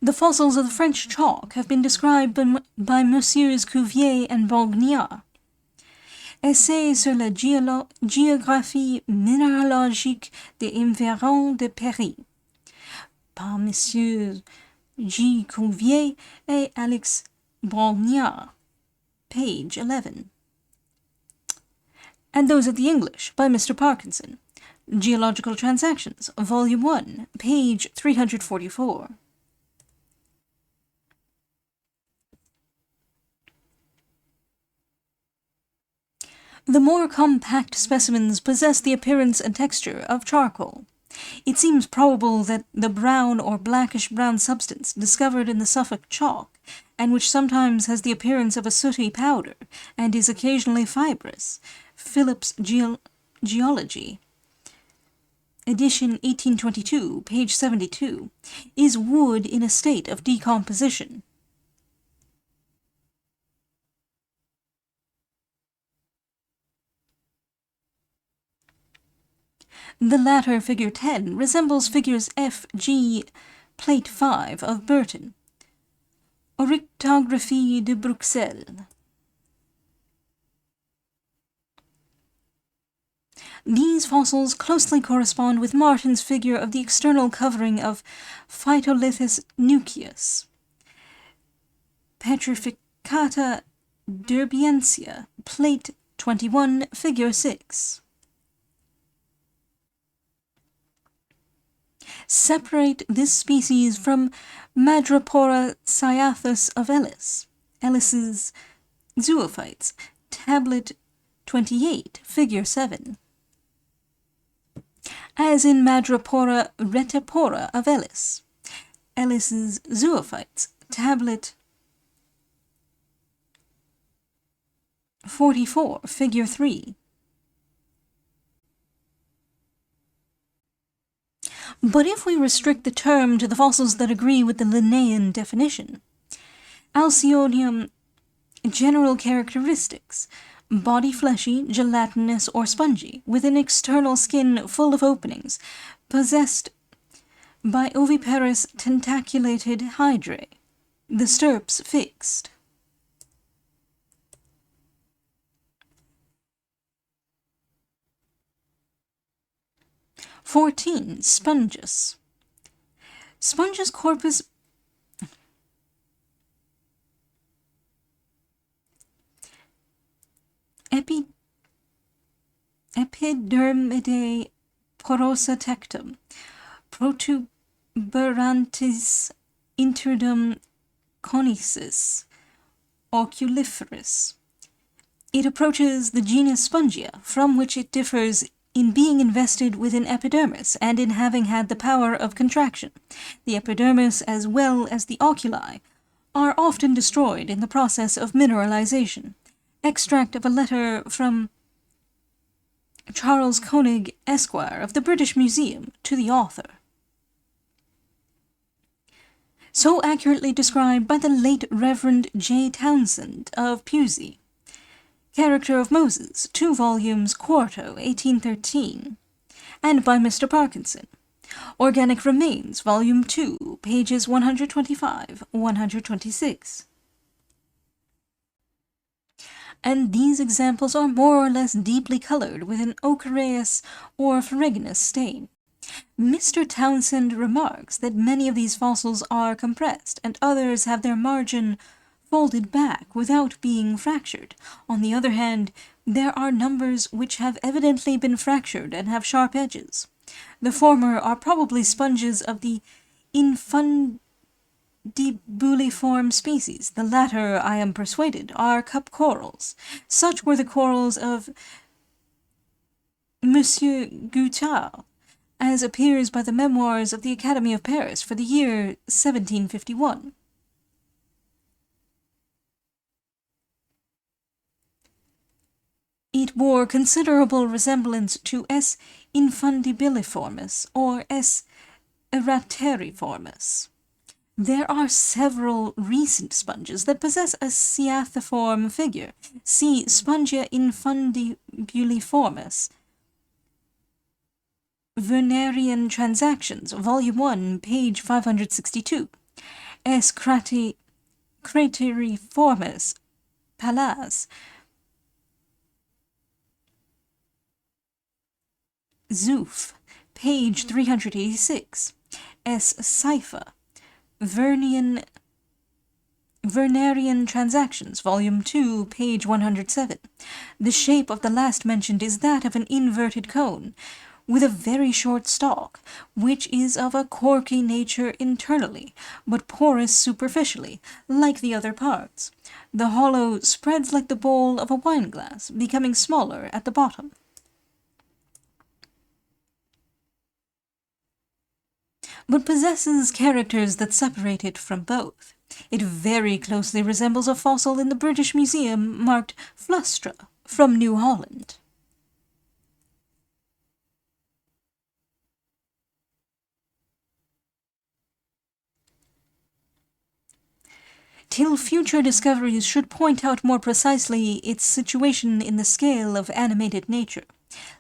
The fossils of the French chalk have been described by Messieurs Cuvier and Borgnard. Essai sur la géographie minéralogique des environs de Paris, par Messieurs G. Cuvier et Alex Borgnard, page 11. And those of the English by Mr. Parkinson, Geological Transactions, Volume 1, page 344. The more compact specimens possess the appearance and texture of charcoal. It seems probable that the brown or blackish-brown substance discovered in the Suffolk chalk, and which sometimes has the appearance of a sooty powder, and is occasionally fibrous, Phillips' Geology, edition 1822, page 72, is wood in a state of decomposition. The latter, figure 10, resembles figures F, G, plate 5 of Burton. Orictographie de Bruxelles. These fossils closely correspond with Martin's figure of the external covering of Phytolithus nucleus. Petrificata derbiensia, plate 21, figure 6. Separate this species from Madrepora cyathus of Ellis, Ellis's zoophytes, tablet 28, figure 7. As in Madrepora retipora of Ellis, Ellis's zoophytes, tablet 44, figure 3. But if we restrict the term to the fossils that agree with the Linnaean definition, Alcyonium general characteristics, body fleshy, gelatinous, or spongy, with an external skin full of openings, possessed by oviparous tentaculated hydrae, the stirps fixed. Spongus. Spongus corpus epidermidae porosa tectum, protuberantis interdum conicis, oculiferis, It approaches the genus Spongia, from which it differs in being invested with an epidermis and in having had the power of contraction. The epidermis, as well as the oculi, are often destroyed in the process of mineralization. Extract of a letter from Charles Koenig, Esquire, of the British Museum, to the author. So accurately described by the late Reverend J. Townsend of Pusey. Character of Moses, 2 volumes, quarto, 1813, and by Mr. Parkinson. Organic Remains, Volume 2, pages 125-126. And these examples are more or less deeply colored with an ochreous or ferruginous stain. Mr. Townsend remarks that many of these fossils are compressed, and others have their margin folded back without being fractured. On the other hand, there are numbers which have evidently been fractured and have sharp edges. The former are probably sponges of the infundibuliform species. The latter, I am persuaded, are cup corals. Such were the corals of Monsieur Guittard, as appears by the Memoirs of the Academy of Paris for the year 1751. It bore considerable resemblance to S. infundibiliformis or S. erateriformis. There are several recent sponges that possess a cyathiform figure. See Spongia infundibuliformis, Wernerian Transactions, Volume 1, page 562. S. crateriformis, Pallas, Zoof, page 386. S. Cypher, Wernerian Transactions, Volume 2, page 107. The shape of the last mentioned is that of an inverted cone, with a very short stalk, which is of a corky nature internally, but porous superficially, like the other parts. The hollow spreads like the bowl of a wine-glass, becoming smaller at the bottom. But possesses characters that separate it from both. It very closely resembles a fossil in the British Museum marked Flustra, from New Holland. Till future discoveries should point out more precisely its situation in the scale of animated nature.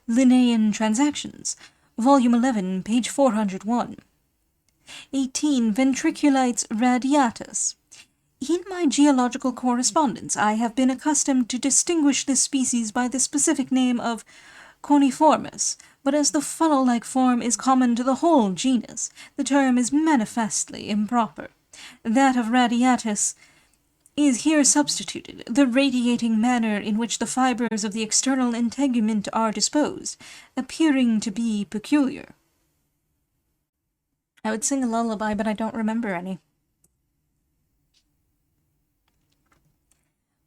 Linnaean Transactions, Volume 11, page 401. 18. Ventriculites radiatus. In my geological correspondence, I have been accustomed to distinguish this species by the specific name of coniformis, but as the funnel-like form is common to the whole genus, the term is manifestly improper. That of radiatus is here substituted, the radiating manner in which the fibers of the external integument are disposed, appearing to be peculiar. I would sing a lullaby, but I don't remember any.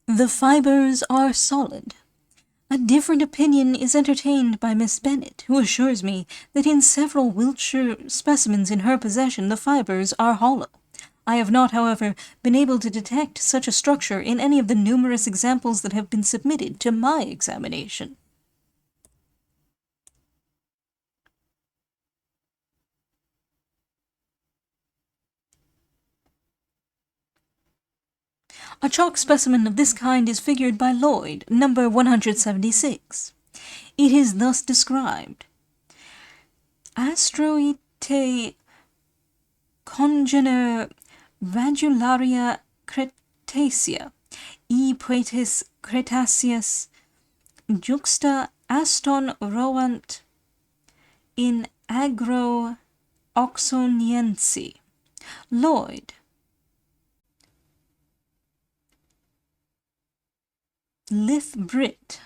The fibers are solid. A different opinion is entertained by Miss Bennet, who assures me that in several Wiltshire specimens in her possession the fibers are hollow. I have not, however, been able to detect such a structure in any of the numerous examples that have been submitted to my examination. A chalk specimen of this kind is figured by Lloyd, number 176. It is thus described. Astroite congener radularia cretacea, e poetis cretaceus, juxta aston roant in agro oxoniensi. Lloyd. Lith Brit.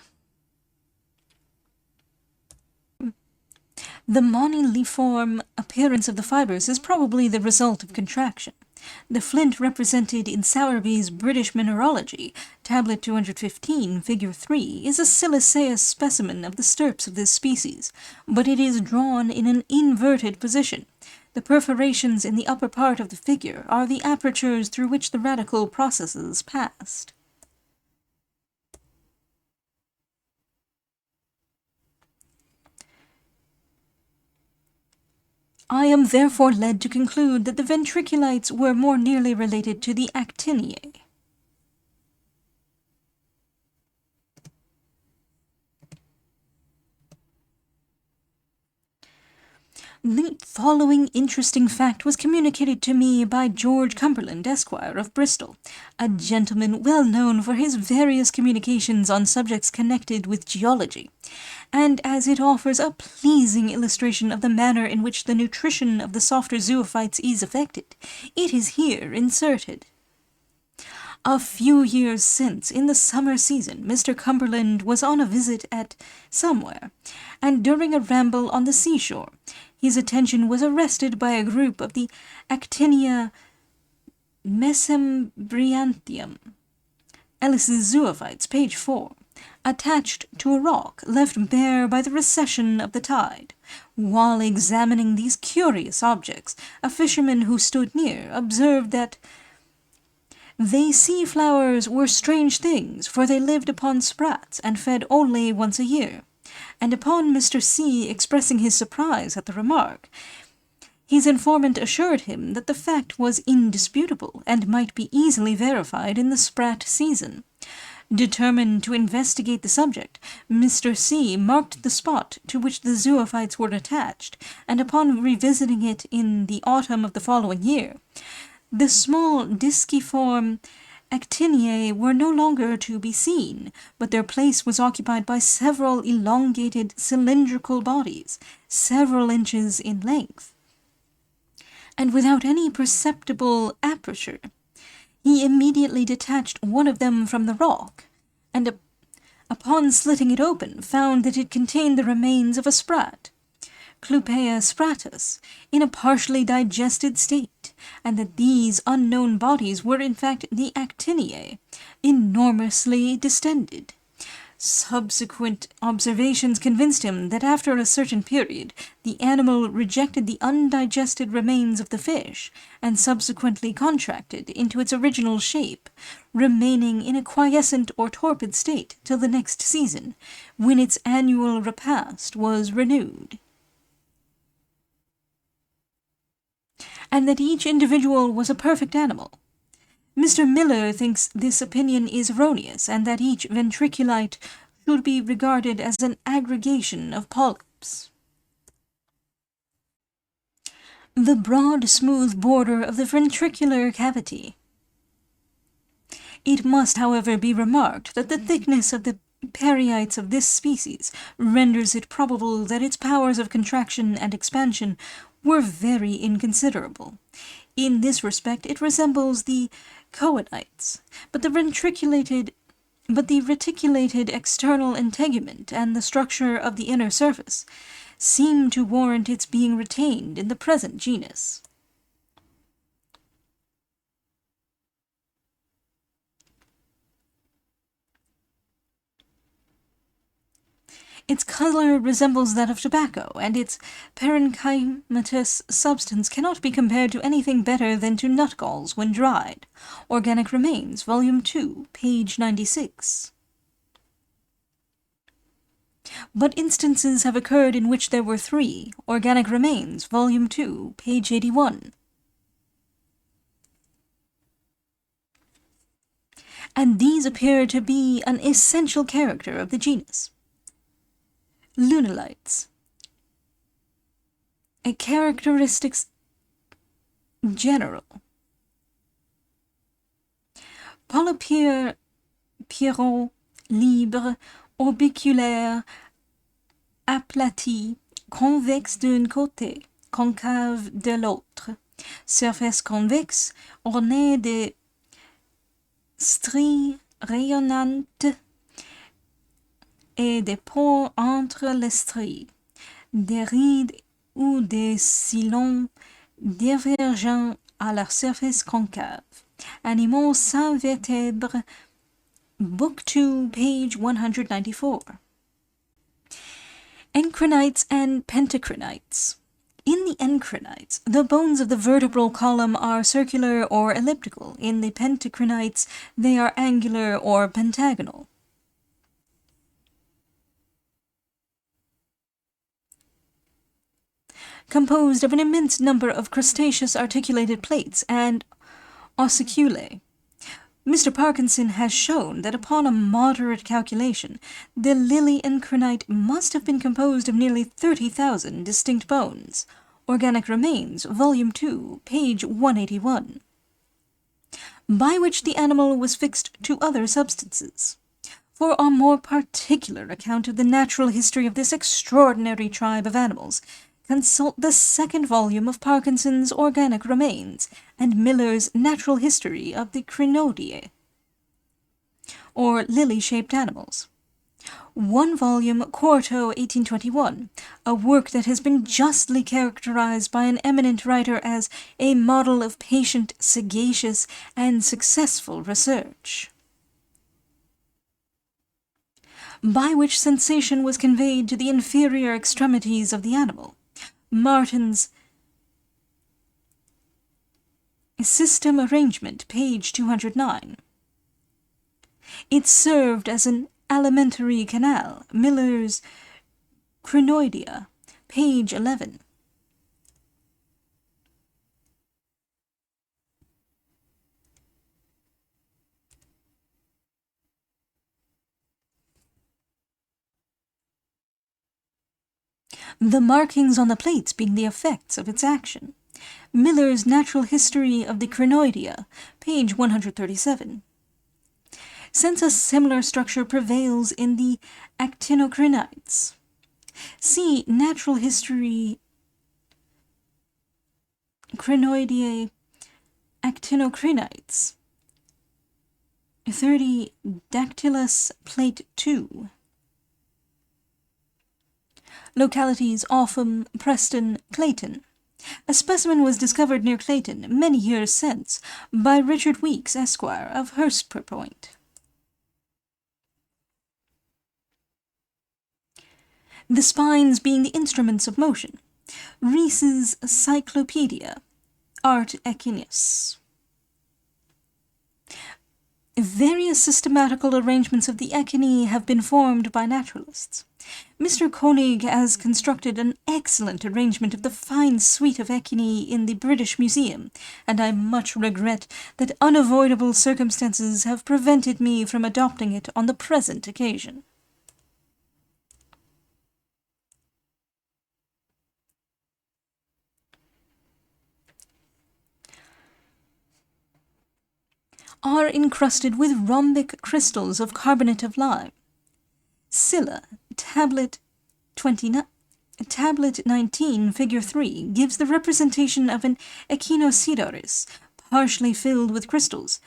The moniliform appearance of the fibers is probably the result of contraction. The flint represented in Sowerby's British Mineralogy, Tablet 215, Figure 3, is a siliceous specimen of the stirps of this species, but it is drawn in an inverted position. The perforations in the upper part of the figure are the apertures through which the radical processes passed. I am therefore led to conclude that the ventriculites were more nearly related to the actiniae. The following interesting fact was communicated to me by George Cumberland, Esquire, of Bristol, a gentleman well known for his various communications on subjects connected with geology, and as it offers a pleasing illustration of the manner in which the nutrition of the softer zoophytes is effected, it is here inserted. A few years since, in the summer season, Mr. Cumberland was on a visit at somewhere, and during a ramble on the seashore, his attention was arrested by a group of the Actinia mesembryantium, Ellis's Zoophytes, page 4, attached to a rock left bare by the recession of the tide. While examining these curious objects, a fisherman who stood near observed that they sea flowers were strange things, for they lived upon sprats and fed only once a year. And upon Mr. C. expressing his surprise at the remark, his informant assured him that the fact was indisputable and might be easily verified in the sprat season. Determined to investigate the subject, Mr. C. marked the spot to which the zoophytes were attached, and upon revisiting it in the autumn of the following year, the small disciform actiniae were no longer to be seen, but their place was occupied by several elongated cylindrical bodies, several inches in length, and without any perceptible aperture. He immediately detached one of them from the rock, and upon slitting it open, found that it contained the remains of a sprat, Clupea spratus, in a partially digested state, and that these unknown bodies were in fact the actiniae, enormously distended. Subsequent observations convinced him that after a certain period the animal rejected the undigested remains of the fish, and subsequently contracted into its original shape, remaining in a quiescent or torpid state till the next season, when its annual repast was renewed. And that each individual was a perfect animal. Mr. Miller thinks this opinion is erroneous, and that each ventriculite should be regarded as an aggregation of polyps. The broad, smooth border of the ventricular cavity. It must, however, be remarked that the thickness of the perioites of this species renders it probable that its powers of contraction and expansion were very inconsiderable. In this respect it resembles the coonites, but the reticulated external integument and the structure of the inner surface seem to warrant its being retained in the present genus. Its color resembles that of tobacco, and its parenchymatous substance cannot be compared to anything better than to nutgalls when dried. Organic Remains, Volume 2, page 96. But instances have occurred in which there were 3. Organic Remains, Volume 2, page 81. And these appear to be an essential character of the genus. Lunalites. A characteristics general. Polypierre pierrot libre, orbiculaire, aplati, convexe d'un côté, concave de l'autre. Surface convexe ornée de stries rayonnantes et des pores entre les stries, des rides ou des sillons divergents à la surface concave. Animaux sans vertèbres, Book 2, page 194. Encrinites and pentocrinites. In the encrinites, the bones of the vertebral column are circular or elliptical. In the pentocrinites, they are angular or pentagonal. Composed of an immense number of crustaceous articulated plates and ossiculae. Mr. Parkinson has shown that upon a moderate calculation, the lily encrinite must have been composed of nearly 30,000 distinct bones. Organic Remains, Volume 2, page 181. By which the animal was fixed to other substances. For a more particular account of the natural history of this extraordinary tribe of animals, consult the second volume of Parkinson's Organic Remains and Miller's Natural History of the Crinoideae, or lily-shaped animals. One volume, quarto, 1821, a work that has been justly characterized by an eminent writer as a model of patient, sagacious, and successful research. By which sensation was conveyed to the inferior extremities of the animal. Martin's System Arrangement, page 209. It served as an alimentary canal. Miller's Crinoidea, page 11. The markings on the plates being the effects of its action. Miller's Natural History of the Crinoidea, page 137. Since a similar structure prevails in the actinocrinites. See Natural History Crinoideae actinocrinites, 30 Dactylus, plate 2. Localities: Offham, Preston, Clayton. A specimen was discovered near Clayton many years since by Richard Weeks, Esquire, of Hurstpurpoint. The spines being the instruments of motion. Rees's Cyclopedia, Art Echinus. Various systematical arrangements of the echini have been formed by naturalists. Mr. Koenig has constructed an excellent arrangement of the fine suite of echini in the British Museum, and I much regret that unavoidable circumstances have prevented me from adopting it on the present occasion. Are encrusted with rhombic crystals of carbonate of lime. Scylla, Tablet 19, Figure 3, gives the representation of an echinocedoris, partially filled with crystals.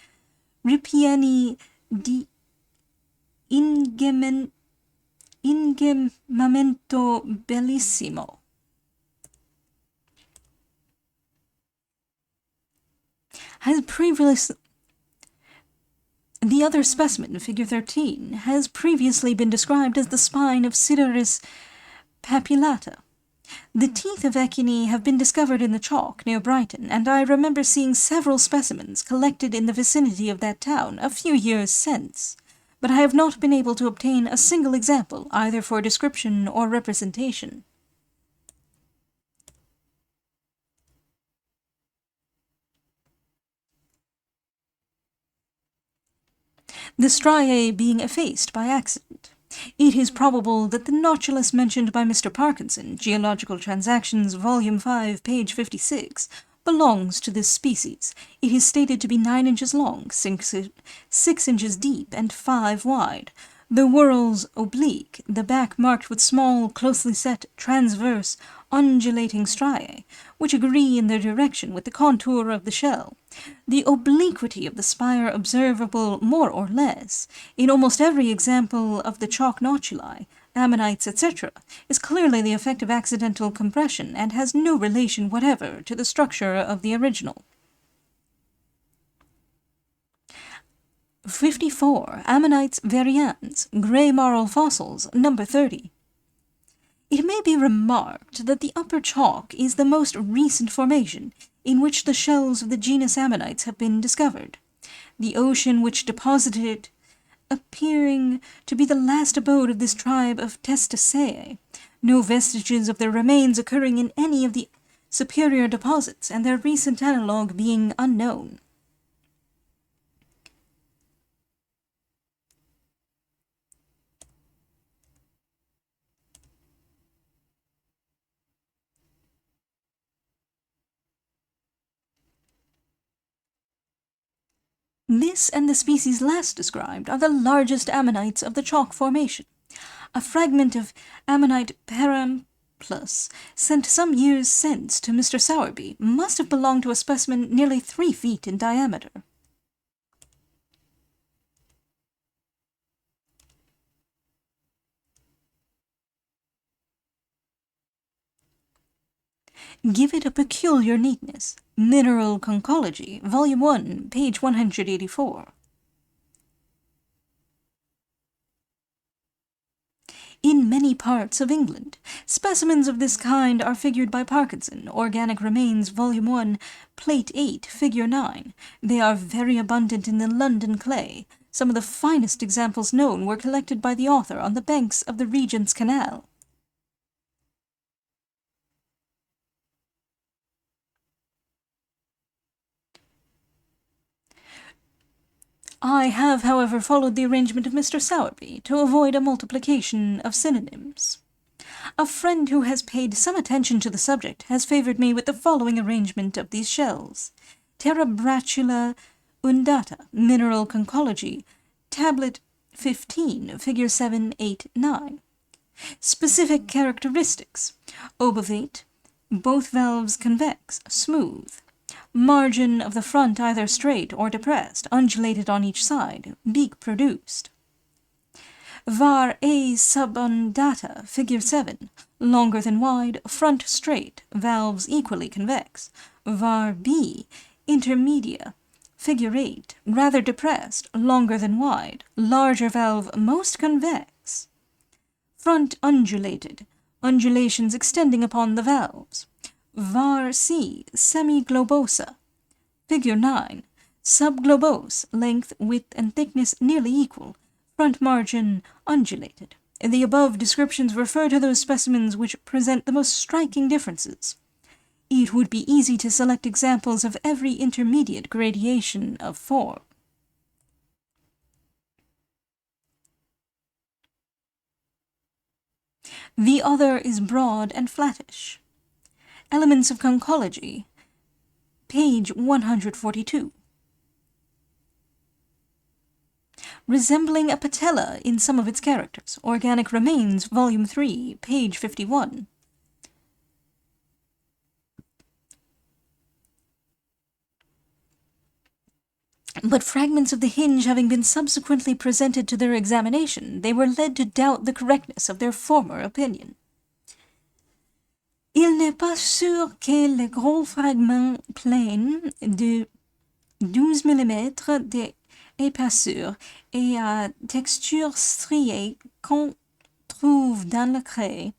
Ripieni di ingemamento bellissimo. The other specimen, Figure 13, has previously been described as the spine of Sidoris papillata. The teeth of echini have been discovered in the chalk near Brighton, and I remember seeing several specimens collected in the vicinity of that town a few years since, but I have not been able to obtain a single example either for description or representation. The striae being effaced by accident. It is probable that the notulus mentioned by Mr. Parkinson, Geological Transactions, Volume 5, page 56, belongs to this species. It is stated to be 9 inches long, 6 inches deep, and 5 wide. The whorls oblique, the back marked with small, closely set, transverse, undulating striae, which agree in their direction with the contour of the shell. The obliquity of the spire observable more or less in almost every example of the chalk notuli, ammonites, etc., is clearly the effect of accidental compression and has no relation whatever to the structure of the original. 54. Ammonites varians, grey marl fossils, number 30. It may be remarked that the upper chalk is the most recent formation in which the shells of the genus Ammonites have been discovered, the ocean which deposited it appearing to be the last abode of this tribe of Testaceae, no vestiges of their remains occurring in any of the superior deposits, and their recent analogue being unknown. This and the species last described are the largest ammonites of the chalk formation. A fragment of ammonite paramplus sent some years since to Mr. Sowerby must have belonged to a specimen nearly 3 feet in diameter. Give it a peculiar neatness. Mineral Conchology, Volume 1, page 184. In many parts of England, specimens of this kind are figured by Parkinson, Organic Remains, Volume 1, Plate 8, Figure 9. They are very abundant in the London clay. Some of the finest examples known were collected by the author on the banks of the Regent's Canal. I have, however, followed the arrangement of Mr. Sowerby to avoid a multiplication of synonyms. A friend who has paid some attention to the subject has favoured me with the following arrangement of these shells. Terebratula undata, Mineral Conchology, Tablet 15, Figure 7, 8, 9. Specific characteristics. Obovate, both valves convex, smooth. Margin of the front either straight or depressed, undulated on each side, beak produced. Var A subundata, Figure 7, longer than wide, front straight, valves equally convex. Var B intermedia, Figure 8, rather depressed, longer than wide, larger valve most convex. Front undulated, undulations extending upon the valves. Var C semiglobosa, Figure 9, subglobose, length, width, and thickness nearly equal, front margin undulated. The above descriptions refer to those specimens which present the most striking differences. It would be easy to select examples of every intermediate gradation of form. The other is broad and flattish. Elements of Conchology, page 142. Resembling a patella in some of its characters. Organic Remains, Volume 3, page 51. But fragments of the hinge having been subsequently presented to their examination, they were led to doubt the correctness of their former opinion. Il n'est pas sûr que les gros fragments pleins de 12 mm d'épaisseur et à texture striée qu'on trouve dans le craie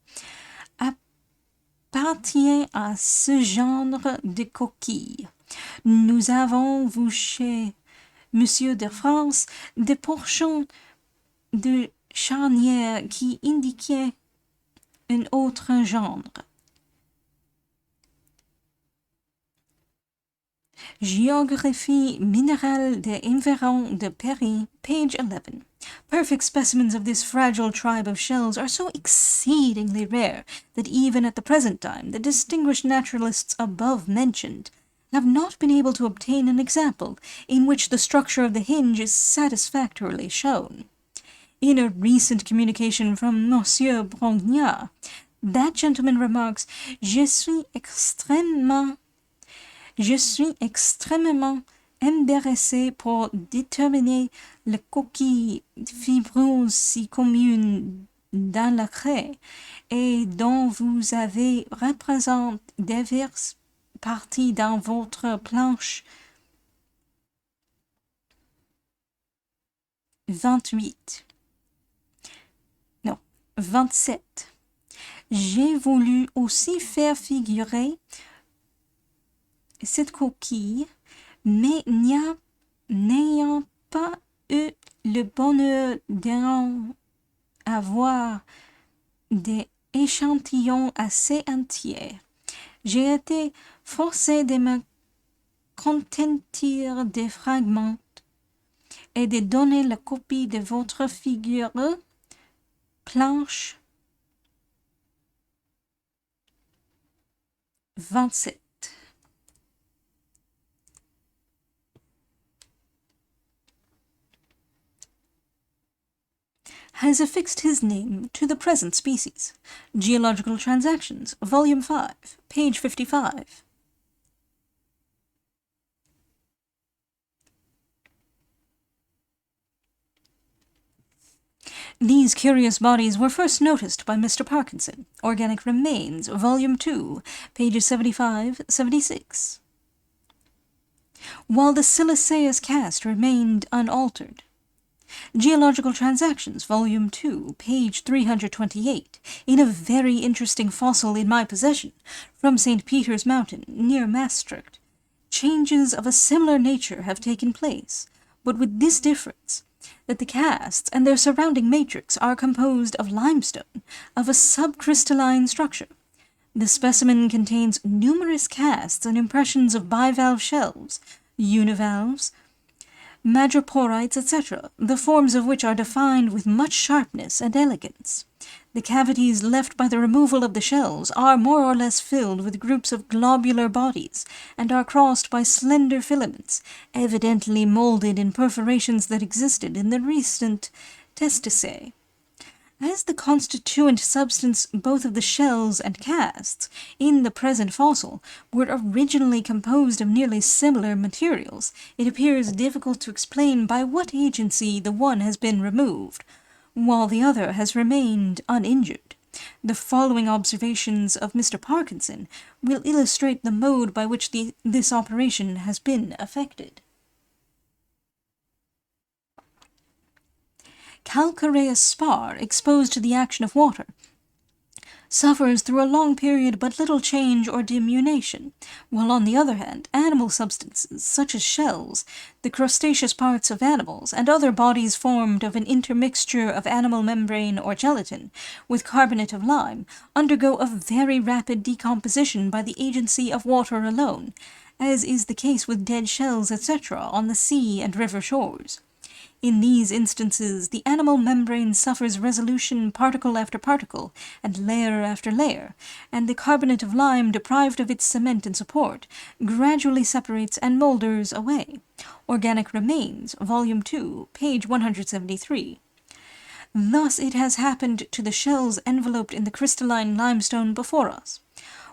appartiennent à ce genre de coquilles. Nous avons vu chez Monsieur de France des portions de charnière qui indiquaient un autre genre. Geography minérale des environs de Paris, page 11. Perfect specimens of this fragile tribe of shells are so exceedingly rare that even at the present time the distinguished naturalists above mentioned have not been able to obtain an example in which the structure of the hinge is satisfactorily shown. In a recent communication from Monsieur Brognard, that gentleman remarks, Je suis extrêmement embarrassé pour déterminer les coquilles fibreuses si communes dans la craie et dont vous avez représenté diverses parties dans votre planche. 28. Non, 27. J'ai voulu aussi faire figurer cette coquille, mais n'ayant pas eu le bonheur d'en avoir des échantillons assez entiers, j'ai été forcé de me contentir des fragments et de donner la copie de votre figure planche 27. Has affixed his name to the present species. Geological Transactions, Volume 5, page 55. These curious bodies were first noticed by Mr. Parkinson. Organic Remains, Volume 2, pages 75-76. While the siliceous cast remained unaltered. Geological Transactions, Volume 2, page 328, in a very interesting fossil in my possession, from St. Peter's Mountain, near Maastricht. Changes of a similar nature have taken place, but with this difference, that the casts and their surrounding matrix are composed of limestone, of a subcrystalline structure. The specimen contains numerous casts and impressions of bivalve shells, univalves, madreporites, etc., the forms of which are defined with much sharpness and elegance. The cavities left by the removal of the shells are more or less filled with groups of globular bodies, and are crossed by slender filaments, evidently molded in perforations that existed in the recent testisae. As the constituent substance both of the shells and casts in the present fossil were originally composed of nearly similar materials, it appears difficult to explain by what agency the one has been removed, while the other has remained uninjured. The following observations of Mr. Parkinson will illustrate the mode by which this operation has been effected. Calcareous spar exposed to the action of water suffers through a long period but little change or diminution, while on the other hand animal substances such as shells, the crustaceous parts of animals, and other bodies formed of an intermixture of animal membrane or gelatin with carbonate of lime undergo a very rapid decomposition by the agency of water alone, as is the case with dead shells, etc., on the sea and river shores. In these instances, the animal membrane suffers resolution particle after particle, and layer after layer, and the carbonate of lime, deprived of its cement and support, gradually separates and moulders away. Organic Remains, Volume 2, page 173. Thus it has happened to the shells enveloped in the crystalline limestone before us.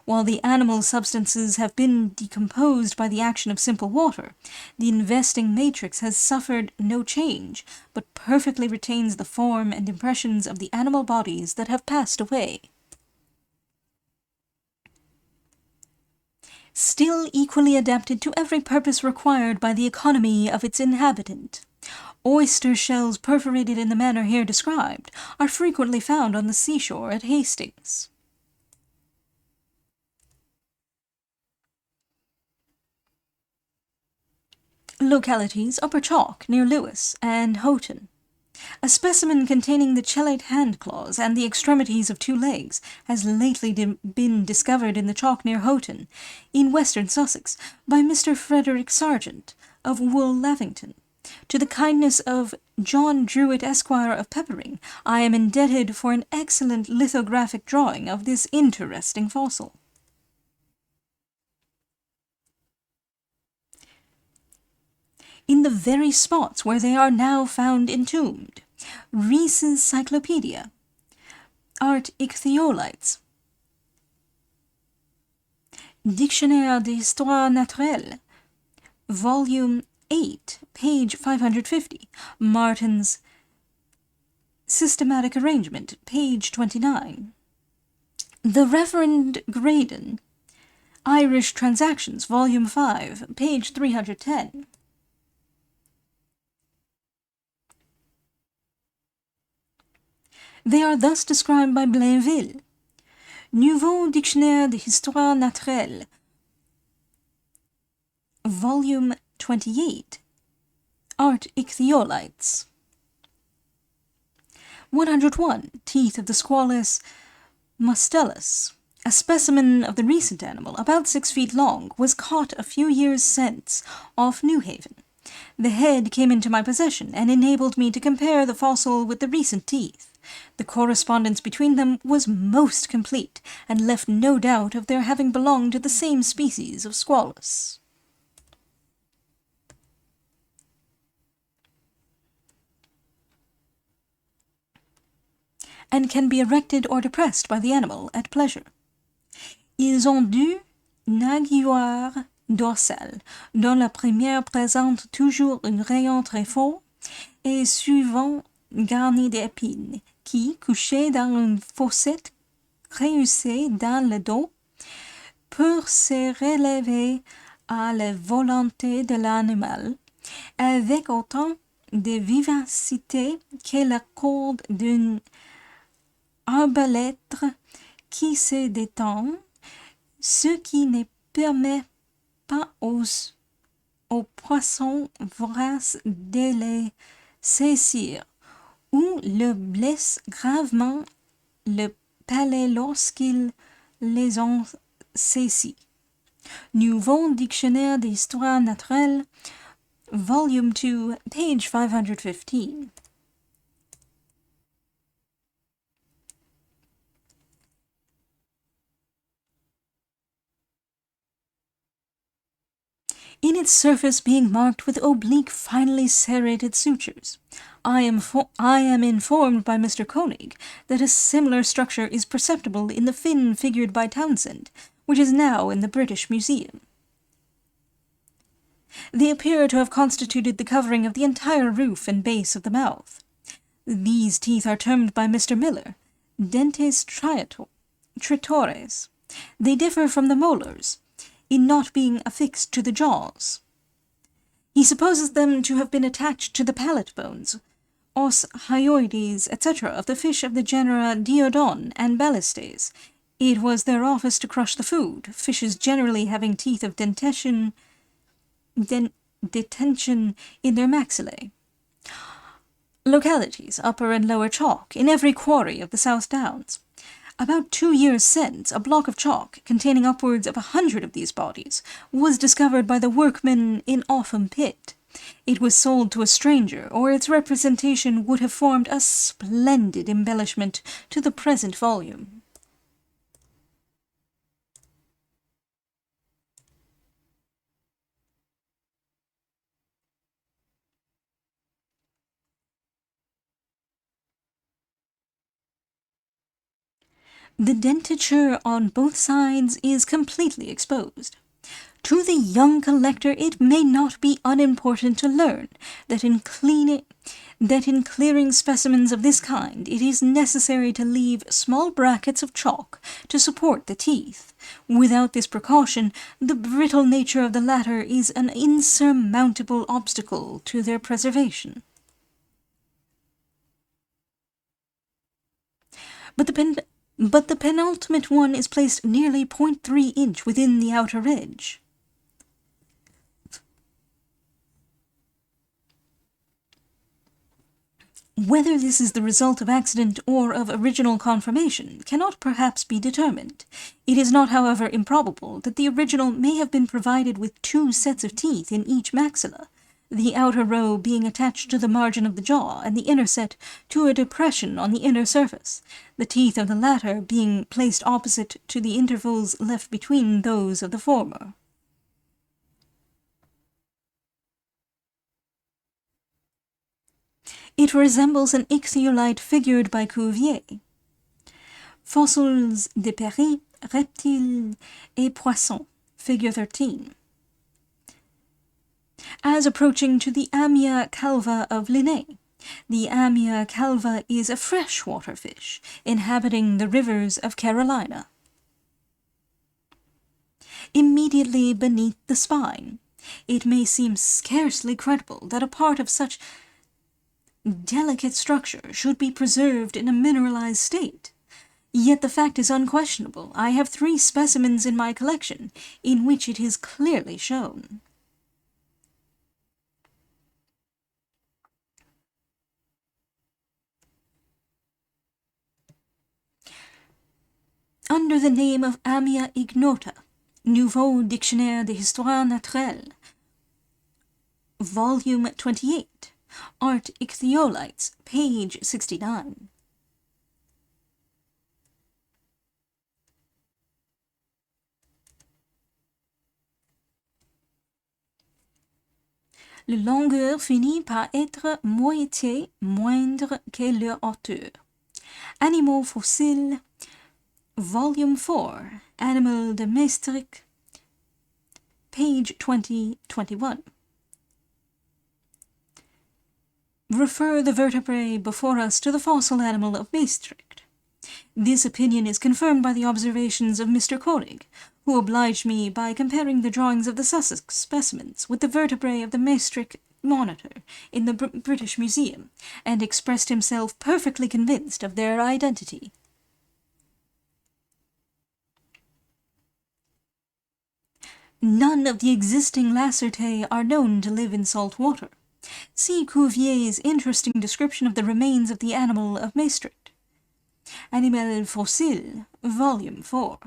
While the animal substances have been decomposed by the action of simple water, the investing matrix has suffered no change, but perfectly retains the form and impressions of the animal bodies that have passed away. Still equally adapted to every purpose required by the economy of its inhabitant. Oyster shells perforated in the manner here described are frequently found on the seashore at Hastings. Localities: Upper Chalk, near Lewis, and Houghton. A specimen containing the chelate hand claws and the extremities of 2 legs has lately been discovered in the chalk near Houghton, in western Sussex, by Mr. Frederick Sargent, of Wool Lavington. To the kindness of John Druitt, Esquire, of Peppering, I am indebted for an excellent lithographic drawing of this interesting fossil. In the very spots where they are now found entombed. Rees's Cyclopedia. Art Ichthyolites. Dictionnaire d'Histoire Naturelle, Volume 8, page 550. Martin's Systematic Arrangement, page 29. The Reverend Graydon, Irish Transactions, Volume 5, page 310. They are thus described by Blainville. Nouveau Dictionnaire d'Histoire Naturelle, Volume 28, Art Ichthyolites. 101. Teeth of the Squalus Mustellus. A specimen of the recent animal, about 6 feet long, was caught a few years since off New Haven. The head came into my possession and enabled me to compare the fossil with the recent teeth. The correspondence between them was most complete, and left no doubt of their having belonged to the same species of Squalus. And can be erected or depressed by the animal at pleasure. Ils ont deux nageoires dorsales, dont la première présente toujours un rayon très fort et souvent garni d'épines, qui, couchées dans une fossette réussie dans le dos, pour se relever à la volonté de l'animal, avec autant de vivacité que la corde d'une arbalète qui se détend, ce qui ne permet pas aux poissons voraces de les saisir, ou le blesse gravement le palais lorsqu'ils les ont saisis. Nouveau Dictionnaire d'Histoire Naturelle, Volume 2, page 515. In its surface being marked with oblique, finely serrated sutures. I am informed by Mr. Koenig that a similar structure is perceptible in the fin figured by Townsend, which is now in the British Museum. They appear to have constituted the covering of the entire roof and base of the mouth. These teeth are termed by Mr. Miller dentes tritores. They differ from the molars in not being affixed to the jaws. He supposes them to have been attached to the palate bones, os hyoides, etc., of the fish of the genera Diodon and Balistes. It was their office to crush the food, fishes generally having teeth of detention in their maxillae. Localities, Upper and Lower Chalk, in every quarry of the South Downs. About 2 years since, a block of chalk, containing upwards of 100 of these bodies, was discovered by the workmen in Offham Pit. It was sold to a stranger, or its representation would have formed a splendid embellishment to the present volume. The dentature on both sides is completely exposed. To the young collector it may not be unimportant to learn that in clearing specimens of this kind it is necessary to leave small brackets of chalk to support the teeth. Without this precaution, the brittle nature of the latter is an insurmountable obstacle to their preservation. But the penultimate one is placed nearly 0.3 inch within the outer edge. Whether this is the result of accident or of original conformation cannot perhaps be determined. It is not, however, improbable that the original may have been provided with 2 sets of teeth in each maxilla, the outer row being attached to the margin of the jaw, and the inner set to a depression on the inner surface, the teeth of the latter being placed opposite to the intervals left between those of the former. It resembles an ichthyolite figured by Cuvier. Fossils de Paris, reptiles et poissons, figure 13. As approaching to the Amia calva of Linné. The Amia calva is a freshwater fish, inhabiting the rivers of Carolina. Immediately beneath the spine, it may seem scarcely credible that a part of such delicate structure should be preserved in a mineralized state. Yet the fact is unquestionable. I have 3 specimens in my collection in which it is clearly shown. Under the name of Amia ignota, Nouveau Dictionnaire d'Histoire Naturelle, Volume 28, Art Ichthyolites, page 69. Le longueur finit par être moitié moindre que leur hauteur. Animaux fossiles, Volume 4, Animal Domestic, page 2021. Refer the vertebrae before us to the fossil animal of Maastricht. This opinion is confirmed by the observations of Mr. Koenig, who obliged me by comparing the drawings of the Sussex specimens with the vertebrae of the Maastricht monitor in the British Museum, and expressed himself perfectly convinced of their identity. None of the existing Lacertae are known to live in salt water. See Cuvier's interesting description of the remains of the animal of Maastricht. Animal Fossile, Volume 4.